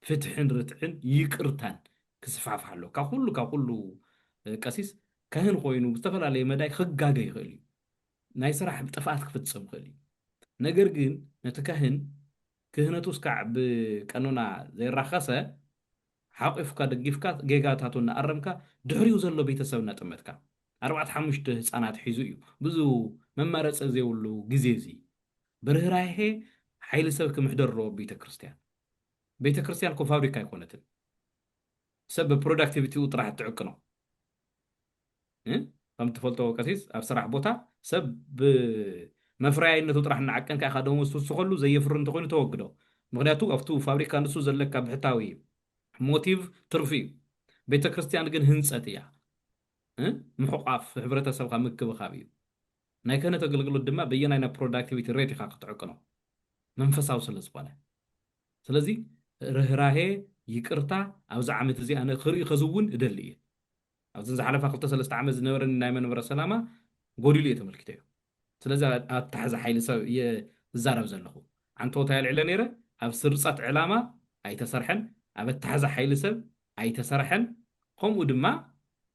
ፍትሕን ርትዕን ይቅርታን ክስፋፍሓሎ ካብ ኩሉ ቀሲስ ካህን ኮይኑ ዝተፈላለዩ መዳይ ክጋገ ይኽእል እዩ ናይ ስራሕ ጥፋት ክፍጽም ይኽእል እዩ ነገር ግን ነቲ ካህን ክህነቱ እስካዕ ብቀኖና ዘይራኸሰ ሓቂፍካ ደጊፍካ ጌጋታቱና ኣረምካ ድሕሪኡ ዘሎ ቤተሰብና ጥመትካ 4-5 ህፃናት ሒዙ እዩ ብዙ መማረፀ ዘይብሉ ግዜ እዚ ብርህራሄ ሓይሊ ሰብ ክምሕደሮ ቤተክርስትያን ኮ ፋብሪካ አይኮነትን ሰብ ፕሮዳክቲቪቲው ጥራሕ ትዕቅኖ ከም ትፈልጦ ቀሲስ ኣብ ስራሕ ቦታ ሰብ ብመፍራያይነቱ ጥራሕ ንዓቀን ካኻ ደሞዝ ትወስኸሉ ዘየፍር እንተኮይኑ ተወግዶ ምክንያቱ ኣብቱ ፋብሪካ ንሱ ዘለካ ብሕታዊ ሞቲቭ ትርፊ ቤተክርስትያን ግን ህንፀት እያ ምሕቋፍ ሕብረተሰብካ ምክብኻብ እዩ ናይ ክህነት ኣገልግሎት ድማ በየናይና ፕሮዳክቲቪቲ ሬት ኢኻ ክትዕቅኖ መንፈሳዊ ስለ ዝኾነ ስለዚ ርህራሄ ይቅርታ ኣብዚ ዓመት እዚ ኣነ ክርኢ ከዝውን እደሊ እየ ኣብዚ ዝሓለፈ 2-3 ዓመት ዝነበረኒ ናይ መንበረ ሰላማ ጎዲሉ እየ ተመልክተ እዩ ስለዚ ኣታሕዚ ሓይሊ ሰብ እየ ዝዛረብ ዘለኹ ዓንቶታ ያልዕለ ነይረ ኣብ ስርፀት ዕላማ ኣይተሰርሐን ኣብ ኣታሕዚ ሓይሊ ሰብ ኣይተሰርሐን ከምኡ ድማ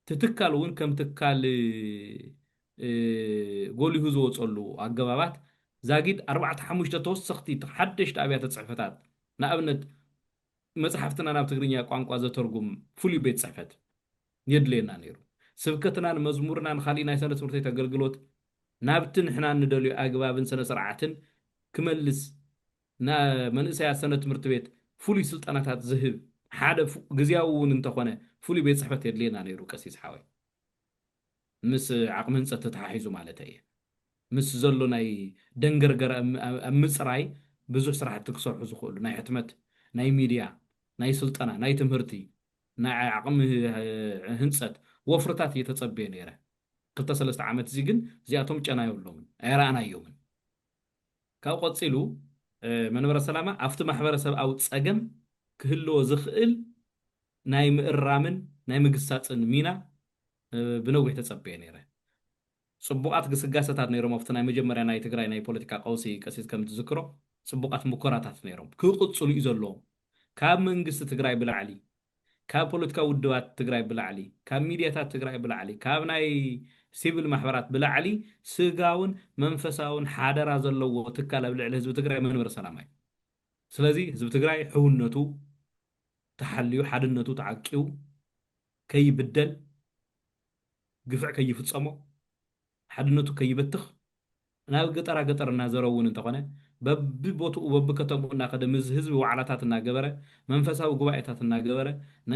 ትትካል እውን ከም ትካል ጎሊሁ ዝወፀሉ ኣገባባት ዛጊድ 4-5 ተወሰኽቲ ሓደሽቲ ኣብያተ ፅሕፈታት ንኣብነት መፅሓፍትና ናብ ትግርኛ ቋንቋ ዘተርጉም ፍሉይ ቤት ፅሕፈት የድልየና ነይሩ ስብከትናን መዝሙርናን ካልእ ናይ ሰነ ትምህርቲ ቤት ኣገልግሎት ናብቲ ንሕና ንደልዩ ኣግባብን ስነ ስርዓትን ክመልስ መንእሰያት ሰነ ትምህርቲ ቤት ፍሉይ ስልጠናታት ዝህብ ሓደ ግዝያዊ እውን እንተኾነ ፍሉይ ቤት ፅሕፈት የድልየና ነይሩ ቀሲስ ሓወይ ምስ ዓቕሚ ህንፀት ተተሓሒዙ ማለት እየ ምስ ዘሎ ናይ ደንገርገር ኣብ ምፅራይ ብዙሕ ስራሕቲ ክሰርሑ ዝኽእሉ ናይ ሕትመት ናይ ሚድያ ናይ ስልጠና ናይ ትምህርቲ ናይ ዓቕሚ ህንፀት ወፍርታት እየተፀበየ ነይረ 2-3 ዓመት እዚ ግን እዚኣቶም ጨና የብሎምን ኣይረኣናዮምን ካብ ቆፂሉ መንበረ ሰላማ ኣብቲ ማሕበረሰብ ኣው ፀገም ክህልዎ ዝኽእል ናይ ምእራምን ናይ ምግሳፅን ሚና ብነዊሕ ተፀበየ ነይረ ጽቡቃት ግስጋሰታት ነይሮም ኣብቲ ናይ መጀመርያ ናይ ትግራይ ናይ ፖለቲካ ቀውሲ ቀሲስ ከም ትዝክሮ ጽቡቃት ሙከራታት ነይሮም ክቅፅሉ እዩ ዘለዎም ካብ መንግስቲ ትግራይ ብላዕሊ ካብ ፖለቲካ ውድባት ትግራይ ብላዕሊ ካብ ሚድያታት ትግራይ ብላዕሊ ካብ ናይ ሲቪል ማሕበራት ብላዕሊ ስጋውን መንፈሳውን ሓደራ ዘለዎ ትካል ኣብ ልዕሊ ህዝቢ ትግራይ መንበረ ሰላማ እዩ ስለዚ ህዝቢ ትግራይ ሕውነቱ ተሓልዩ ሓድነቱ ተዓቂው ከይብደል ግፍዕ ከይፍጸሞ ሓድነቱ ከይበትኽ ናብ ገጠር እናዘረውን እንተኾነ በብቦትኡ በብከተምኡ እናኸደ ምስ ህዝቢ ዋዕላታት እናገበረ መንፈሳዊ ጉባኤታት እናገበረ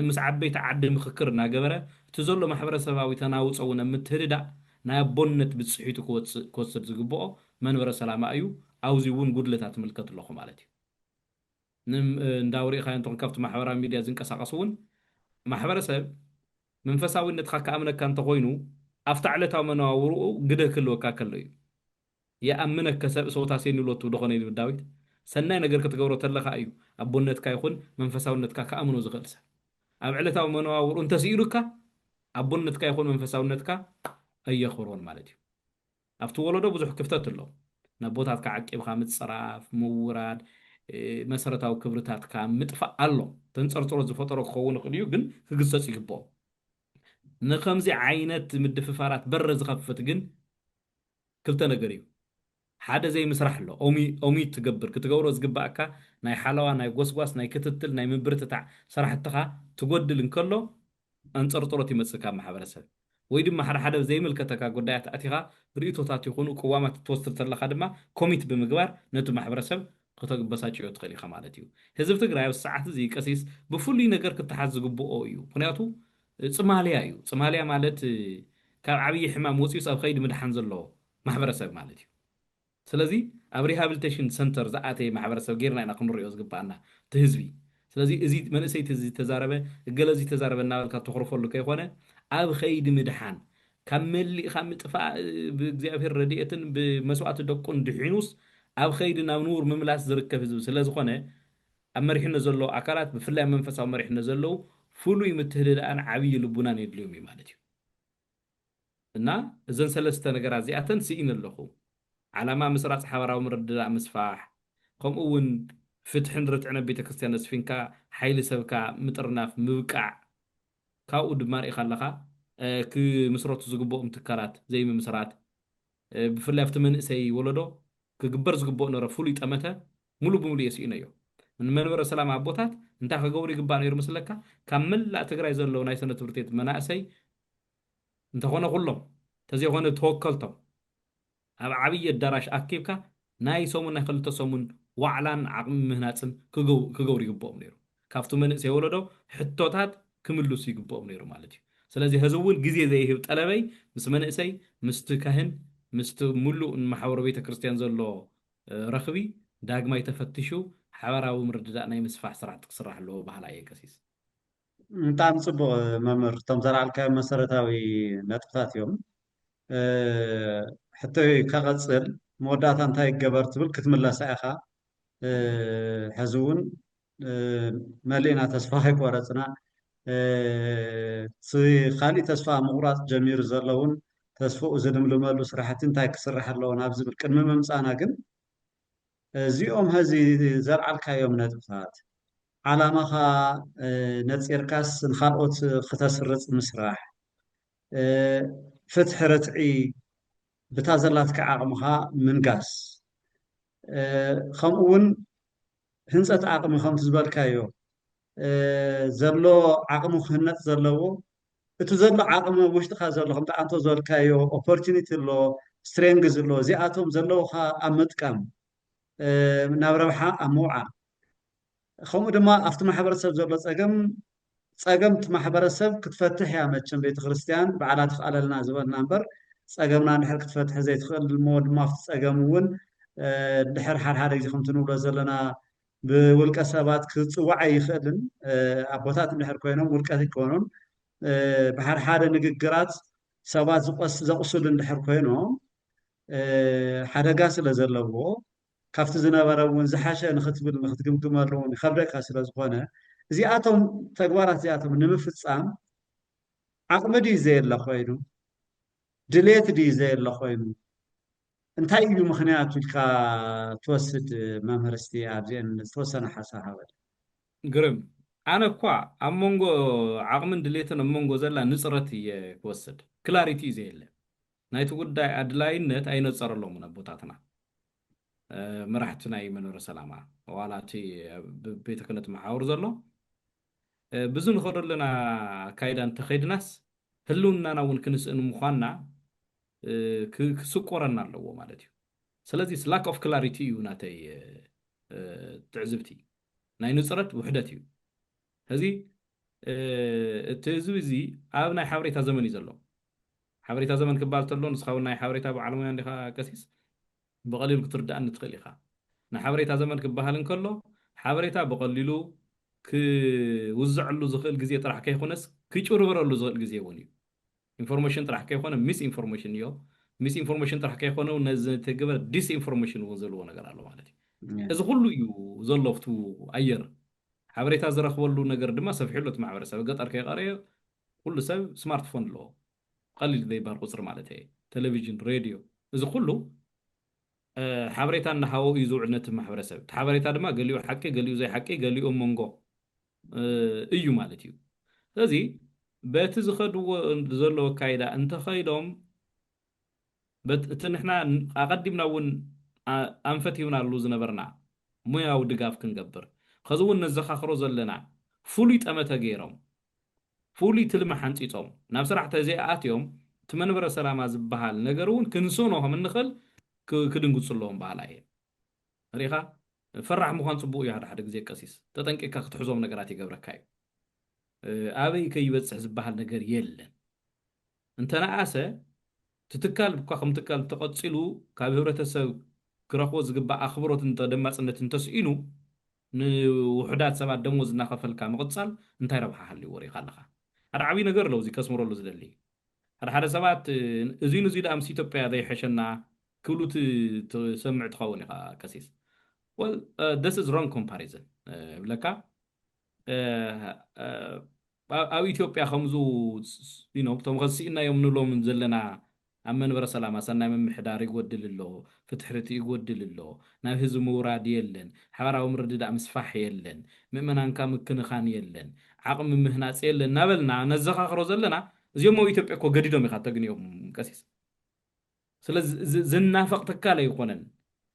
ምስ ዓበይቲ ዓዲ ምክክር እናገበረ እቲ ዘሎ ማሕበረሰባዊ ተናውፆ እውን ምትህድዳእ ናይ ኣቦነት ብፅሒቱ ክወስድ ዝግብኦ መንበረ ሰላማ እዩ ኣብዚ እውን ጉድለታት ምልከት ኣለኹ ማለት እዩ እንዳውሪእኻ እንተኾን ካብቲ ማሕበራዊ ሚድያ ዝንቀሳቐሱ እውን ማሕበረሰብ መንፈሳዊነትካ ከኣምነካ እንተኮይኑ ኣብቲ ዕለታዊ መነባብሮኡ ግደ ክህልወካ ከሎ እዩ يأمنك كسب صوت عسين لوتو دخاني بالداويت سنة نجر كتجورو تلقى أيو أبونت كايخون منفساونت كا كأمنو زغلس أبعلتها منو ورنت سيرك أبونت كايخون منفساونت كا أي خورون مالتي أفتو ولده بزح كفتات له نبوتات كعك بخامت صراف مورد مسرت أو كبرتات كمتفع الله تنصر صورة زفترة خون خليو جن في قصة يجبو نخمزي عينات مدففارات برز خفت جن كلتنا قريب حدا زي مسرح له أمي تجبر كتجورو زجباكا ناي حلوة ناي قصقص ناي كتتل ناي مبرت تاع صراحة تخا تقول كله أنصر طرتي مسكا محبرسة ويدي ما حدا زي ملكتك قدايات أتيها ريتو تاتي يكونوا قوامة توصل تلا خدمة كوميت بمقبار نتو محبرسة قطع بساطي يدخلي خمالتيو هذا بتقرأ الساعة زي كسيس بفولي نجار كتحز جبو أويو خنياتو صماليا أيو صماليا مالت كعبي حمام وسيس أو خيد مدحنز الله محبرسة مالتيو سلازي أب ريهابيليتيشن سنتر زعاتي محبرسة غيرنا أنا كنوري أزقبانا تهزبي سلازي إزيد من أسيت إزيد تزاربه الجلازي تزاربه الناس كتخرفوا له كيخونه أب خيد مدحان كمل خام تفا بزيافير رديئة بمسوعة دكون دحينوس ኣብ ኸይዲ ናብ ንቡር ምምላስ ዝርከብ ህዝቢ ስለ ዝኾነ ኣብ መሪሕነት ዘለዎ ኣካላት ብፍላይ መንፈሳዊ መሪሕነት ዘለዉ ፍሉይ ምትህልላእን ዓብዪ ልቡናን የድልዮም እዩ ማለት እዩ እና እዘን ሰለስተ ነገራት እዚኣተን ስኢን ኣለኹ ዓላማ ምስራፅ ሓበራዊ ምርድዳእ ምስፋሕ ከምኡ እውን ፍትሕን ርትዕን ቤተ ክርስቲያን ኣስፊንካ ሓይሊ ሰብካ ምጥርናፍ ምብቃዕ ካብኡ ድማ ሪኢኻ ኣለኻ ክምስረቱ ዝግብኦም ትካላት ዘይምምስራት ብፍላይ ኣብቲ መንእሰይ ወለዶ ክግበር ዝግብኦ ነበረ ፍሉይ ጠመተ ሙሉእ ብምሉእ የስኢኖ እዮም ንመንበረ ሰላም ኣቦታት እንታይ ክገብሩ ይግባእ ነይሩ ምስለካ ካብ መላእ ትግራይ ዘለዉ ናይ ሰነ ትምህርቲ ቤት መናእሰይ እንተኾነ ኩሎም ተዘይኮነ ተወከልቶም ኣብ ዓብዪ ኣዳራሽ ኣኪብካ ናይ ሰሙን ናይ ክልተ ሰሙን ዋዕላን ዓቕሚ ምህናፅን ክገብሩ ይግብኦም ነይሩ ካብቲ መንእሰይ ወለዶ ሕቶታት ክምልሱ ይግብኦም ነይሩ ማለት እዩ ስለዚ ህዚ እውን ግዜ ዘይህብ ጠለበይ ምስ መንእሰይ ምስቲ ካህን ምስቲ ሙሉእ ማሕበረ ቤተ ክርስቲያን ዘሎ ረኽቢ ዳግማይ ተፈቲሹ ሓበራዊ ምርድዳእ ናይ ምስፋሕ ስራሕቲ ክስራሕ ኣለዎ ባህላ እየ ቀሲስ ብጣዕሚ ፅቡቅ መምህር እቶም ዘለዓልካዮ መሰረታዊ ነጥብታት እዮም ሕቶይ ከቐፅል መወዳእታ እንታይ ይገበር ትብል ክትምለሳ ኢኻ ሕዚ እውን መሊእና ተስፋ ከይቆረፅና ካሊእ ተስፋ ምቁራፅ ጀሚሩ ዘሎ እውን ተስፍኡ ዝልምልመሉ ስራሕቲ እንታይ ክስራሕ ኣለዎ ናብ ዝብል ቅድሚ ምምፃና ግን እዚኦም ሕዚ ዘለዓልካዮም ነጥብታት ዓላማኻ ነፂርካስ ንካልኦት ክተስርፅ ምስራሕ ፍትሒ ርትዒ ብታ ዘላትካ ዓቕምኻ ምንጋስ ከምኡ እውን ህንፀት ዓቕሚ ከምቲ ዝበልካዮ ዘሎ ዓቕሚ ክህነፅ ዘለዎ እቲ ዘሎ ዓቕሚ ውሽጥካ ዘሎ ከምቲ ኣንቶ ዝበልካዮ ኦፖርቹኒቲ ኣሎ ስትሬንግዝ ኣሎ እዚኣቶም ዘለውካ ኣብ ምጥቃም ናብ ረብሓ ኣብ ምውዓል ከምኡ ድማ ኣብቲ ማሕበረሰብ ዘሎ ፀገምቲ ማሕበረሰብ ክትፈትሕ እያ መቸም ቤተ ክርስቲያን በዓላት ክኣለልና ዝበልና እምበር ፀገምና እንድሕር ክትፈትሕ ዘይትኽእል ሞ ድማ ኣብቲ ፀገም እውን ድሕር ሓደ ግዜ ከምቲ ንብሎ ዘለና ብውልቀ ሰባት ክፅዋዕ ይኽእልን ኣቦታት እንድሕር ኮይኖም ውልቀት ይኮኑን ብሓደ ሓደ ንግግራት ሰባት ዘቕስሉ እንድሕር ኮይኖም ሓደጋ ስለ ዘለዎ ካብቲ ዝነበረ እውን ዝሓሸ ንክትብል ንክትግምግመሉ እውን ይከብደካ ስለ ዝኾነ እዚኣቶም ተግባራት እዚኣቶም ንምፍፃም ዓቕሚ ድዩ ዘየለ ኮይኑ ድሌት ድዩ ዘየለ ኮይኑ እንታይ እዩ ምክንያቱ ኢልካ ትወስድ መምህር እስቲ ኣብዚአን ዝተወሰነ ሓሳብ ሃበል ግርም ኣነ እኳ ኣብ መንጎ ዓቕምን ድሌትን ኣብ መንጎ ዘላ ንፅረት እየ ክወስድ ክላሪቲ እዩ ዘየለ ናይቲ ጉዳይ ኣድላይነት ኣይነፀረሎምን ኣቦታትና መራሕቲ ናይ መንበረ ሰላማ ዋላ እቲ ቤተ ክህነት መሓውር ዘሎ ብዙ ንኸደለና ካይዳ እንተኸይድናስ ህልውናና እውን ክንስእን ምዃንና ክስቆረና ኣለዎ ማለት እዩ ስለዚ ላክ ኦፍ ክላሪቲ እዩ ናተይ ትዕዝብቲ ናይ ንፅረት ውሕደት እዩ ሕዚ እቲ ህዝቢ እዚ ኣብ ናይ ሓበሬታ ዘመን እዩ ዘሎ ሓበሬታ ዘመን ክባል ተሎ ንስኻ እውን ናይ ሓበሬታ ብዓለሙያ እንዲኻ ቀሲስ ብቐሊሉ ክትርዳእኒ ትኽእል ኢኻ ናይ ሓበሬታ ዘመን ክበሃል እንከሎ ሓበሬታ ብቐሊሉ ክውዝዐሉ ዝኽእል ግዜ ጥራሕ ከይኮነስ ክጭርበረሉ ዝኽእል ግዜ እውን እዩ ኢንፎርሜሽን ጥራሕ ከይኮነ ሚስ ኢንፎርሜሽን እዮ ሚስ ኢንፎርሜሽን ጥራሕ ከይኮነ ነዚ ተገበረ ዲስ ኢንፎርሜሽን እውን ዘለዎ ነገር ኣሎ ማለት እዩ እዚ ኩሉ እዩ ዘሎ ኣብቱ ኣየር ሓበሬታ ዝረኽበሉ ነገር ድማ ሰፊሑ ኣሎ እቲ ማሕበረሰብ ገጠር ከይቀረየ ኩሉ ሰብ ስማርትፎን ኣለዎ ቀሊል ዘይባል ቁፅሪ ማለት እየ ቴሌቭዥን ሬድዮ እዚ ኩሉ ሓበሬታ እናሃቦ እዩ ዝውዕል ነቲ ማሕበረሰብ እቲ ሓበሬታ ድማ ገሊኡ ሓቂ ገሊኡ ዘይሓቂ ገሊኡ መንጎ እዩ ማለት እዩ ስለዚ በቲ ዝኸድዎ ዘለዎ ካይዳ እንተኸይዶም እቲ ንሕና ኣቐዲምና እውን ኣንፈቲውናሉ ዝነበርና ሙያዊ ድጋፍ ክንገብር ከዚ እውን ነዘኻኽሮ ዘለና ፍሉይ ጠመተ ገይሮም ፍሉይ ትልሚ ሓንፂፆም ናብ ስራሕ ተዘይኣትዮም እቲ መንበረ ሰላማ ዝበሃል ነገር እውን ክንስኖ ከም እንኽእል ክድንግፁ ኣለዎም ባህላ እየ ሪኢኻ ፈራሕ ምዃን ፅቡቅ እዩ ሓደ ግዜ ቀሲስ ተጠንቂቕካ ክትሕዞም ነገራት ይገብረካ እዩ ኣበይ ከይበፅሕ ዝበሃል ነገር የለን እንተነኣሰ ትትካል እኳ ከም ትካል ተቐፂሉ ካብ ህብረተሰብ ክረኽቦ ዝግባእ ኣኽብሮትን ተደማፅነትን ተስኢኑ ንውሕዳት ሰባት ደሞዝ እናኸፈልካ ምቕፃል እንታይ ረብሓ ሃልይዎ ሪኢኻ ኣለኻ ሓደ ዓብዪ ነገር ኣለዉ እዚ ከስምረሉ ዝደሊ ሓደ ሰባት እዙይ ንዙይ ደኣ ምስ ኢትዮጵያ ዘይሐሸና كلو تسمع تخوني كسيس well this is wrong comparison لك أو إثيوبيا خمزو بتوم غسينا يوم نلو من زلنا أمن برا سلامة سنة من محدار يودل الله فتحرتي يودل الله نافذ موراد يلن حوارا ومرد دا مسفح يلن ممن أنكا مكن خان يلن عقم من مهنات يلن نابلنا نزخ آخر زلنا زيوم مو إثيوبيا كو قديدو مخاطقن يوم كسيس سلا زنافق تكالي يقونن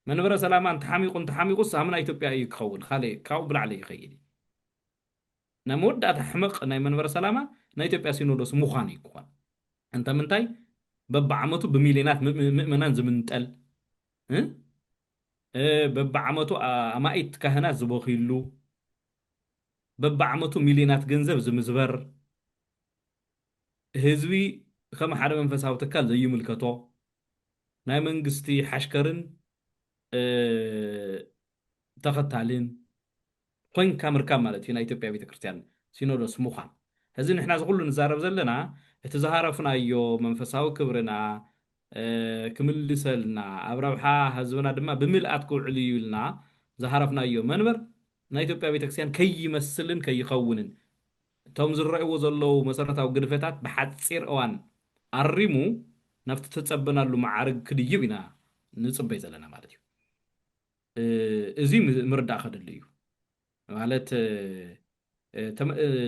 من برا سلامة انت حاميقو سامنا إثيوبيا يكخول خالي كاو بلعلي يخيلي نمود أتحمق ناي منبر سلامة ناي تبقى سينودوس مخاني كوان أنت منتاي ببعمتو بمليونات مؤمنان زمن تقل ببعمتو أمايت كهنات زبوخيلو ببعمتو مليونات جنزب زمزبر هزوي خم حدا منفسها وتكال زي ملكتو ناي منقستي حشكرن تختالين كوين كامركا مالتي ناي إثيوبيا بيت كريستيان سينودوس مخان هزين إحنا زغلو نزارب زلنا اتزهارفنا يو منفساو كبرنا كمل سلنا أبربحا هزونا دما بملئات كوعليو لنا زهارفنا يو منبر ناي إثيوبيا بيت كريستيان كي يمثلن كي يخونن توم زرعو زلو مسارتاو قدفتات بحتصير اوان أريمو نفت تتصبنا له معارك كديبنا نصبي زلنا مالتي ازي مردا خدليو ማለት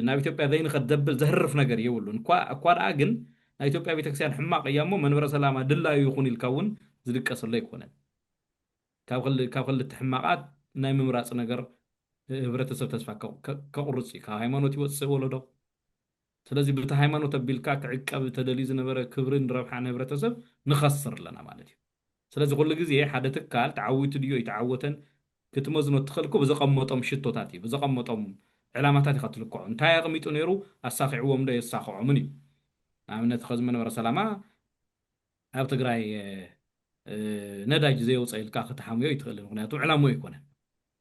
ናብ ኢትዮጵያ ዘይን ከደብል ዘህርፍ ነገር ይውሉ እንኳ ደኣ ግን ናይ ኢትዮጵያ ቤተክርስቲያን ሕማቅ እያሞ መንበረ ሰላማ ድላዩ ይኹን ኢልካውን ዝድቀሰሎ ይኮነን ካብ ክልተ ሕማቃት ናይ ምምራፅ ነገር ህብረተሰብ ተስፋ ከቁርፅ ካብ ሃይማኖት ይወፅእ ወለዶ ስለዚ ብታ ሃይማኖት ኣቢልካ ክዕቀብ ተደልዩ ዝነበረ ክብርን ረብሓን ህብረተሰብ ንኸስር ኣለና ማለት እዩ ስለዚ ኩሉ ግዜ ሓደ ትካል ተዓዊቱ ድዮ ይተዓወተን كتمزنو تخلكو بزقمطم شتوتاتي بزقمطم علاماتاتي خاطلكو انتاي قميطو نيرو اساخعوم ده يساخعو مني امنت خزمن ور سلاما اب تግራይ ነዳጅ ዘይውፅኢልካ ከተሓምዮ ይትኽእል ምክንያቱ ዕላማው ይኮነ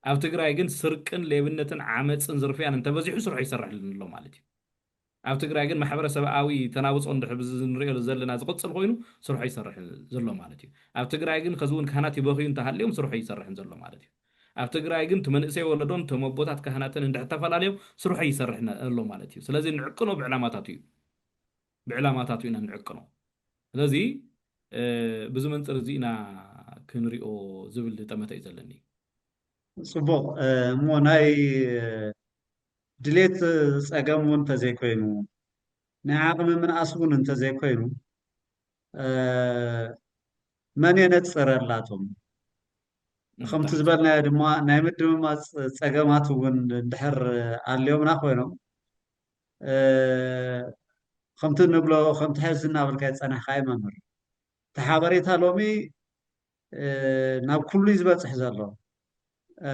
ኣብ ትግራይ ግን ስርቅን ሌብነትን ዓመፅን ዝርፍያን እንተበዚሑ ስራሕ ይሰርሕልን ኣሎ ማለት እዩ ኣብ ትግራይ ግን ማሕበረሰባዊ ተናውጾ እንድሕብዝ ንሪኦ ዘለና ዝቕፅል ኮይኑ ስራሕ ይሰርሕ ዘሎ ማለት እዩ ኣብ ትግራይ ግን ከዝውን ካህናት ይበኽዩ እንተሃልዮም ስራሕ ይሰርሕን ዘሎ ማለት እዩ ኣብ ትግራይ ግን ትመንእሰይ ወለዶን ተመቦታት ካህናትን እንድሕተፈላለዮም ስራሕ ይሰርሕና ኣሎ ማለት እዩ ስለዚ ንዕቅኖ ብዕላማታቱ ኢና ንዕቅኖ ስለዚ ብዙ መንፅር እዚ ኢና ክንሪኦ ዝብል ጠመተ እዩ ዘለኒ ፅቡቅ እሞ ናይ ድሌት ፀገም እውን እንተዘይኮይኑ ናይ ዓቕሚ ምንኣስ እውን እንተዘይኮይኑ መን የነፅረላቶም ከምቲ ዝበልናዮ ድማ ናይ ምድምማፅ ፀገማት እውን እንድሕር ኣልዮምና ኮይኖም ከምቲ ንብሎ ከምቲ ሕዚ እናበልካ ዝፀናሕካ መምህር እቲ ሓበሬታ ሎሚ ናብ ኩሉ ዝበፅሕ ዘሎ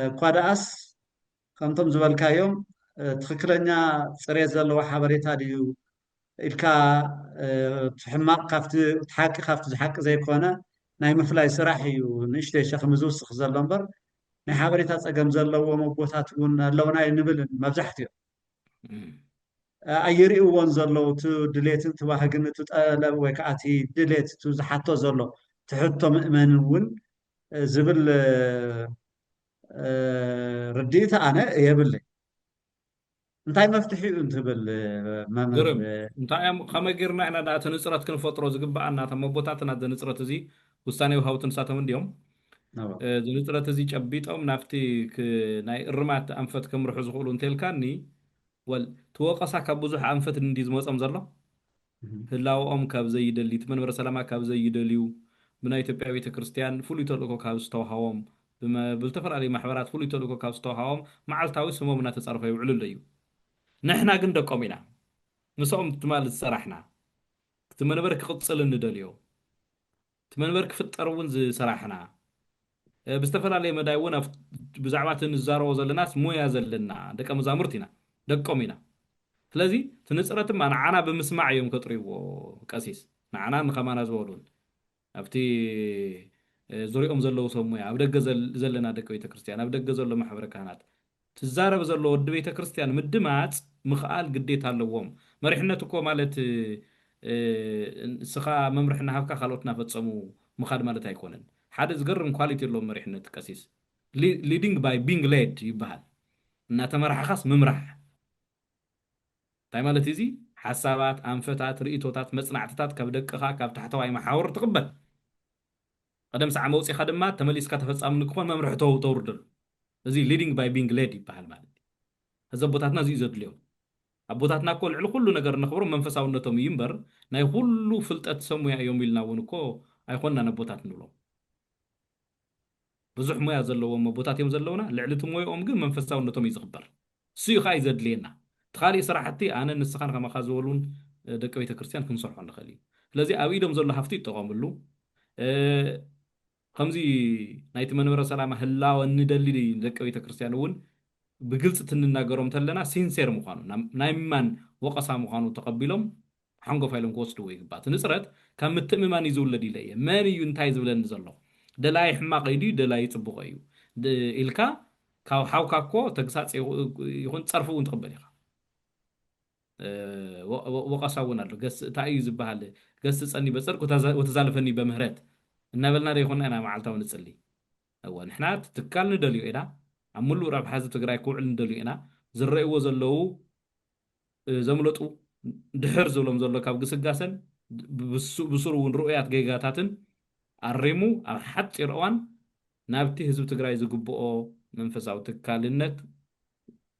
እኳ ደኣስ ከምቶም ዝበልካዮም ትክክለኛ ፅሬት ዘለዎ ሓበሬታ ድዩ ኢልካ ሕማቅ ካብቲ ሓቂ ካብቲ ዝሓቂ ዘይኮነ ናይ ምፍላይ ስራሕ እዩ ንእሽተይ ሸኽሚ ዝውስኽ ዘሎ እምበር ናይ ሓበሬታ ፀገም ዘለዎም ቦታት እውን ኣለውና ንብል መብዛሕትኦም ኣይርእይዎን ዘለው እቲ ድሌትን እቲ ባህግን እቲ ጠለብ ወይ ከዓ እቲ ድሌት እቲ ዝሓቶ ዘሎ ትሕቶ ምእመን እውን ዝብል ርድኢት ኣነ የብለይ እንታይ መፍትሒ እዩ እንትብል መምህር እንታይ ከመይ ጌርና ኢና ዳ ተንፅረት ክንፈጥሮ ዝግባኣና እቶም ኣቦታትና ዘንፅረት እዚ ውሳኔ ውሃውቲ ንሳቶም እንዲኦም ዝንፅረት እዚ ጨቢጦም ናብቲ ናይ እርማት ኣንፈት ከምርሑ ዝኽእሉ እንተልካኒ ወል ትወቀሳ ካብ ብዙሕ ኣንፈት እንዲ ዝመፆም ዘሎ ህላውኦም ካብ ዘይደሊ እቲ መንበረ ሰላማ ካብ ዘይደልዩ ብናይ ኢትዮጵያ ቤተ ክርስቲያን ፍሉይ ተልእኮ ካብ ዝተዋሃቦም ብዝተፈላለዩ ማሕበራት ፍሉይ ተልእኮ ካብ ዝተዋሃቦም መዓልታዊ ስሞም እናተፃርፈ ይውዕሉሎ እዩ ንሕና ግን ደቆም ኢና ንሶም ትማል ዝሰራሕና እቲ መንበር ክቕፅል እንደልዮ እቲ መንበር ክፍጠር እውን ዝሰራሕና ብዝተፈላለየ መዳይ እውን ብዛዕባ እቲ ንዛረቦ ዘለናስ ሞያ ዘለና ደቀ መዛሙርት ኢና ደቆም ኢና ስለዚ እቲ ንፅረት ድማ ንዓና ብምስማዕ እዮም ከጥርይዎ ቀሲስ ንዓና ንኸማና ዝበሉን ኣብቲ ዙሪኦም ዘለዉ ሰብ ሞያ ኣብ ደገ ዘለና ደቂ ቤተ ክርስቲያን ኣብ ደገ ዘሎ ማሕበረ ካህናት ትዛረብ ዘሎ ወዲ ቤተ ክርስቲያን ምድማፅ ምኽኣል ግዴታ ኣለዎም መሪሕነት እኮ ማለት ስኻ መምርሕና ሃብካ ካልኦት ናፈፀሙ ምኻድ ማለት ኣይኮነን حد زقرم كواليتي لو مريحنا تكاسيس leading by being led يبهال إن تمرح خاص ممرح تاي مالتي زي حسابات أنفتات رئيتوتات مصنعتات كبدك كاب تحتوي محاور تقبل قدم ساعة موسي خدمات تمليس كتفصام نكون ممرح توردر زي leading by being led يبهال مالتي هذا بوتاتنا زي زد اليوم أبوتاتنا كل نجار نخبره منفساونتهم ينبر ناي كل فلتات سمو يوم يلنا ونكو أيقوننا نبوتات نلو بزح مويا زلوهم بوتات يوم زلونا لعلتهم مويا ግን መንፈሳውነቶም ይዝኽበር ስዩ ኸ ይዘድልየና ተኻሊእ ስራሕቲ ኣነ ንስኻን ከማ ዝበሉን ደቂ ቤተ ክርስቲያን ክንሰርሖ ንኽእል እዩ ስለዚ ኣብ ኢዶም ዘሎ ሃፍቲ ይጠቐምሉ ከምዚ ናይቲ መንበረ ሰላማ ህላወ እንደሊ ደቂ ቤተ ክርስቲያን እውን ብግልጽ ትንናገሮም ተለና ሲንሴር ምዃኑ ናይ ማን ወቀሳ ምዃኑ ተቐቢሎም ሓንጎፍ ኢሎም ክወስድዎ ይግባእ ንፅረት ካብ ምትእምማን እዩ ዝውለድ ኢለየ መን እዩ እንታይ ዝብለኒ ዘሎ دلاي حماق يدي دلاي يطبق أيو إلكا كاو حاوكا كو تقصاص يكون تصرفوا ونتقبل يخا وقصاونا له قص تعيز بهال قص تسألني بصرك وتزالفني بمهرات النبلنا ريخونا أنا معلتا ونتصلي أول نحنا تتكالنا دليو إنا عملو راب حازب تقرأي كوعل ندليو إنا زرعي وزلو زملتو دحر زولم زلو كاب قصقاسن بسرون رؤيات جيجاتاتن أريمو أو حتى إيران نابتي هزب تقرأي زقبؤو منفساو تكالنت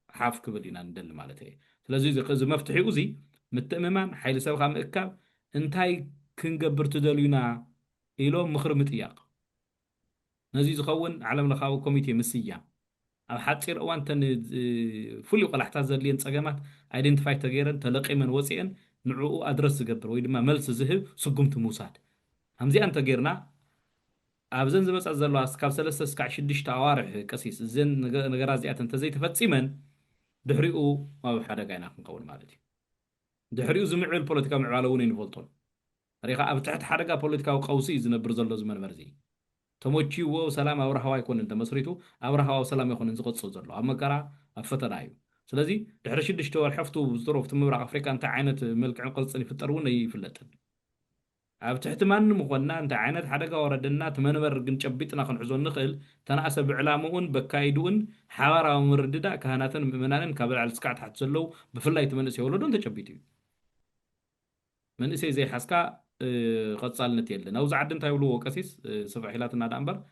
حاف كبلينا ندل مالتي لذي زي مفتحي أوزي متأممان حيل سبخا مأكاب انتاي كنقبر تدلينا إلو مخرمت إياق نزي زخون علم لخاو كوميتي مسيا أو حتى إيران تن فولي وقال احتاز لين تساقامات ايدنتفاي تغيرن تلقي من وسيئن نعوو أدرس زقبر ويدما ملس زهب سقمت موساد همزي أنت غيرنا أبزن زمس أزلوا أسكاب سلسة سكع شدش تعوارح كسيس زين نجارازي أنت زي تفتسيمن دحريقو ما بحدا جاينا نقول مالتي دحريقو زمعوا البوليتيكا معلوون ينفولتون ريخا أبتحت حركة بوليتيكا وقوسي زين برزلو زمن مرزي تموتشي وسلام أورها يكون أنت مسريتو أورها وسلام يكون نزقط صدرلو أما كرا أفتر عيو سلازي دحر شدش توار حفتو بظروف تمبرع أفريقيا أنت عينت ملك عقلصني في الترون يفلتن أبتحت من مقولنا أنت عينت حركة وردنا تمنبر جنشبيتنا خن حزون نخل تناسب علامون بكايدون حوارا ومرددا كهنات منان كابل على السكات حتسلو بفلا يتمنس يولدون تشبيتي من إسي زي حسكا قد صالنا تيلنا أو زعدن تايولو وكاسيس سبع حيلاتنا دامبر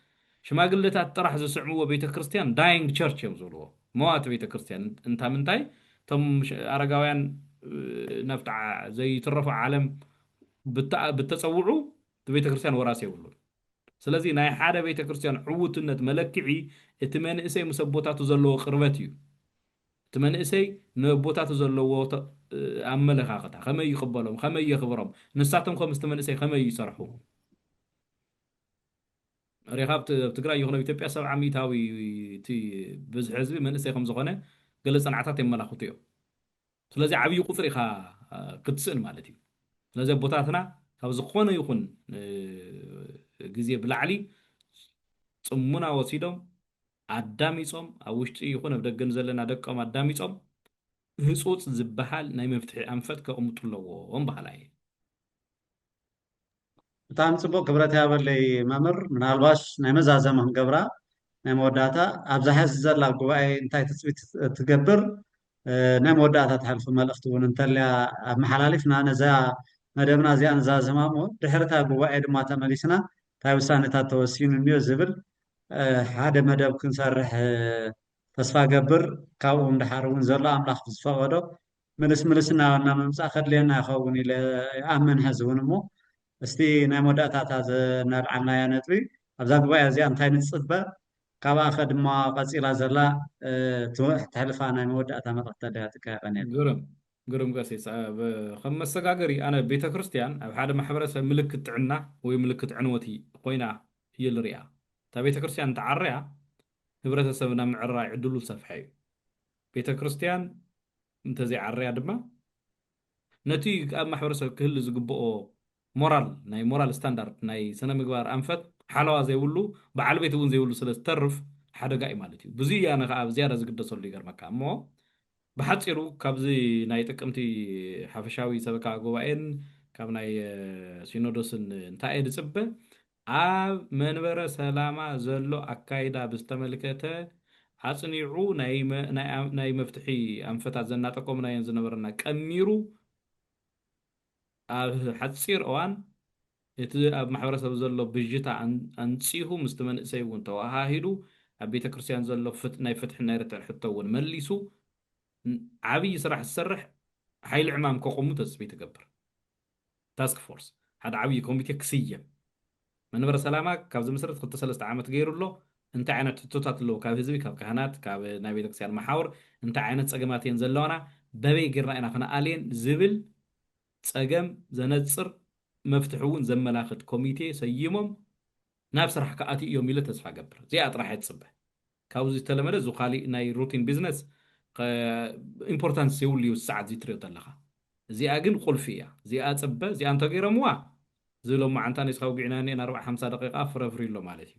شما قلت طرح زي سعمو بيت كريستيان داينج تشيرش يمزولو موات بيت كريستيان انت من تاي تم أرقاويان نفتع زي ترفع عالم بالتصوعو بيت كريستيان وراسي يقولون سلازي ناي حدا بيت كريستيان عوتنت ملكعي اتمن اسي مسبوتاتو زلو قربتيو اتمن اسي نبوتاتو زلو املخاقتا خمي يقبلهم خمي يخبرهم نساتهم خمس تمن اسي خمي يصرحو ريخابت بتقراي يخونو ኢትዮጵያ 700ታዊ ቲ بزح حزب من اسي خمس ዝኾነ ገለ صنعታት يملاخوتيو سلازي عبي قطر ኢኻ ክትስእል ማለት እዩ ስለዚ ቦታትና ካብ ዝኾነ ይኹን ግዜ ብላዕሊ ጽሙና ወሲዶም ኣዳሚጾም ኣብ ውሽጢ ይኹን ኣብ ደገን ዘለና ደቆም ኣዳሚጾም ህጹጽ ዝበሃል ናይ መፍትሒ ኣንፈት ከቕምጡ ኣለዎም ባህላየ بتاعم صبو كبرت يا بلي ممر من الباش نمز عزمهم قبرة نموداتا أبزح زلا قواي انتاي تثبت تقبر نموداتا تحلف ملختون انتلي محلاليفنا أنا زا مدبنا زي أنا زا زمامو دحرتها قواي دما تمليسنا تاي وسانة توسين النيو زبل حدا مدب كنسرح تصفى قبر كاوهم دحارون زلا أملاخ تصفى ودو ملسنا ونممس أخذ لنا يخوني لأمن حزونمو እስቲ ናይ መወዳእታታ ዝነርዓልና ያ ነጥቢ ኣብዛ ጉባኤ እዚኣ እንታይ ንፅበ ካብኣ ኸ ድማ ቀፂላ ዘላ ተሕልፋ ናይ መወዳእታ መልእኽቲ ድያ ትካየቐን እያ ግሩም ቀሲስ ከም መሰጋገሪ ኣነ ቤተ ክርስቲያን ኣብ ሓደ ማሕበረሰብ ምልክት ጥዕና ወይ ምልክት ዕንወቲ ኮይና እየ ዝሪኣ እታ ቤተ ክርስቲያን ተዓርያ ህብረተሰብና ምዕራይ ዕድሉ ዝሰፍሐ እዩ ቤተ ክርስቲያን እንተዘይዓርያ ድማ ነቲ ኣብ ማሕበረሰብ ክህሊ ዝግብኦ ሞራል ናይ ሞራል ስታንዳርድ ናይ ስነ ምግባር ኣንፈት ሓለዋ ዘይብሉ በዓል ቤት እውን ዘይብሉ ስለ ዝተርፍ ሓደጋ እዩ ማለት እዩ ብዙ ያነ ከዓ ዝያዳ ዝግደሰሉ ይገርመካ እሞ ብሓፂሩ ካብዚ ናይ ጥቅምቲ ሓፈሻዊ ሰበካ ጉባኤን ካብ ናይ ሲኖዶስን እንታይ እየ ዝፅበ ኣብ መንበረ ሰላማ ዘሎ ኣካይዳ ብዝተመልከተ ኣጽኒዑ ናይ መፍትሒ ኣንፈታት ዘናጠቆምናየን ዝነበረና ቀሚሩ ኣብ ሓፂር እዋን እቲ ኣብ ማሕበረሰብ ዘሎ ብዥታ ኣንጺሁ ምስቲ መንእሰይ እውን ተዋሃሂዱ ኣብ ቤተ ክርስቲያን ዘሎ ናይ ፍትሕን ናይ ርትዕን ሕቶ እውን መሊሱ ዓብይ ስራሕ ዝሰርሕ ሓይሊ ዕማም ከቆሙ ተስቢ ትገብር ታስክ ፎርስ ሓደ ዓብይ ኮሚቴ ክስየም መንበረ ሰላማ ካብ ዝምስረት 2-3 ዓመት ገይሩሎ እንታይ ዓይነት ሕቶታት ኣለዎ ካብ ህዝቢ ካብ ካህናት ካብ ናይ ቤተ ክርስቲያን መሓውር እንታይ ዓይነት ፀገማት እየን ዘለዋና በበይ ጌርና ኢና ክነኣልየን ዝብል ፀገም ዘነፅር መፍትሒ እውን ዘመላኽት ኮሚቴ ሰይሞም ናብ ስራሕ ከኣቲ እዮም ኢለ ተስፋ ገብር እዚኣ ጥራሕ የፅበ ካብዚ ዝተለመደ ዙ ካሊእ ናይ ሩቲን ቢዝነስ ኢምፖርታንስ የውልዩ ሰዓት እዚ ትሪኦ ኣለኻ እዚኣ ግን ቁልፊ እያ እዚኣ ፅበ እዚኣ እንተገይረምዋ ዝብሎም ማዓንታ ንስኻ ውጊዕና ኔን 40-50 ደቂቃ ፍረፍሪ ኢሎ ማለት እዩ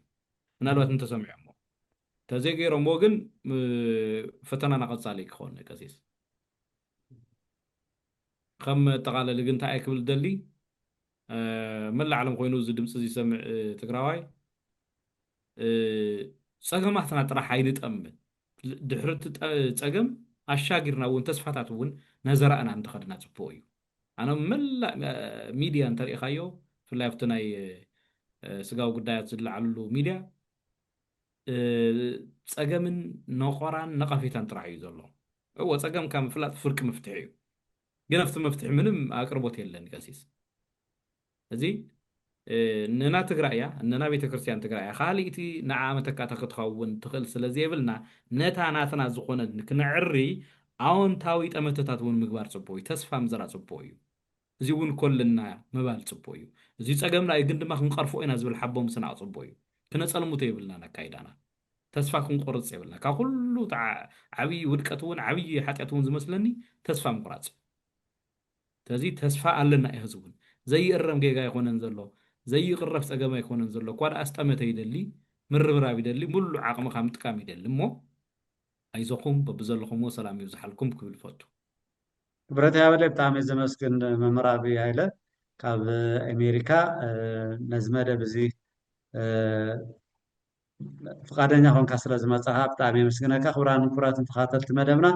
ምናልባት እንተሰሚዖሞ ተዘይገይሮምዎ ግን ፈተናና ቀጻሊ ክኾን ቀሲስ ከም ጠቃለል ግን እንታይ ክብል ደሊ መላ ዓለም ኮይኑ እዚ ድምፂ እዚ ሰምዕ ትግራዋይ ፀገማትና ጥራሕ ኣይንጠምት ድሕርቲ ፀገም ኣሻጊርና እውን ተስፋታት እውን ነዘራእና እንተኸድና ጽቡቕ እዩ ኣነ መላእ ሚድያ እንተሪኢኻዮ ብፍላይ ኣብቲ ናይ ስጋዊ ጉዳያት ዝለዓልሉ ሚድያ ፀገምን ነቆራን ነቐፌታን ጥራሕ እዩ ዘሎ እዎ ፀገም ካብ ምፍላጥ ፍርቂ መፍትሒ እዩ ግን ኣብቲ መፍትሒ ምንም ኣቅርቦት የለን ቀሲስ እዚ ንና ትግራይ እያ ንና ቤተ ክርስቲያን ትግራይ እያ ካሊእቲ ንዓመተካ ክትኸውን ትኽእል ስለዘይብልና ነታ ናትና ዝኾነ ክንዕሪ ኣዎንታዊ ጠመተታት እውን ምግባር ጽቡቕ እዩ ተስፋ ምዝራእ ጽቡቕ እዩ እዚ እውን ኮልና ምባል ጽቡቕ እዩ እዚ ፀገምና ግን ድማ ክንቀርፎ ኢና ዝብል ሓቦም ስናቅ ጽቡቕ እዩ ክነጸልሙተ ይብልና ነካይዳና ተስፋ ክንቆርጽ ይብልና ካብ ኩሉ ዓብይ ውድቀት እውን ዓብይ ሓጢያት እውን ዝመስለኒ ተስፋ ምቁራጽ ተዚ ተስፋ ኣለና እዩ ህዝቡን ዘይእረም ጌጋ ይኮነን ዘሎ ዘይቅረፍ ፀገማ ይኮነን ዘሎ ኳድ ኣስጠመተ ይደሊ ምርብራብ ይደሊ ሙሉ ዓቕምኻ ምጥቃም ይደሊ እሞ ኣይዞኹም በብዘለኹም ሰላም ይብዝሓልኩም ክብል ፈቱ ክብረት ያበለ ብጣዕሚ ዘመስግን መምህራቢ ሃይለ ካብ ኣሜሪካ ነዚ መደብ እዚ ፍቃደኛ ኮንካ ስለ ዝመፅኻ ብጣዕሚ የመስግነካ ክቡራን ክቡራትን ተኸታተልቲ መደብና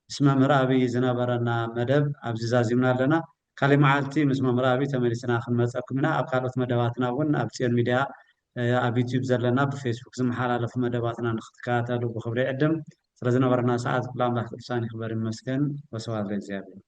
ምስ መምህር ኣብይ ዝነበረና መደብ ኣብዚ ዛዚምና ኣለና ካሊእ መዓልቲ ምስ መምህር ኣብይ ተመሊስና ክንመፀኩም ኢና ኣብ ካልኦት መደባትና እውን ኣብ ፅዮን ሚድያ ኣብ ዩቲዩብ ዘለና ብፌስቡክ ዝመሓላለፉ መደባትና ንክትከታተሉ ብክብሪ ይዕድም ስለዝነበረና ሰዓት ኩሉ ኣምላክ ቅዱሳን ይክበር ይመስገን ወስብሓት ለእግዚአብሔር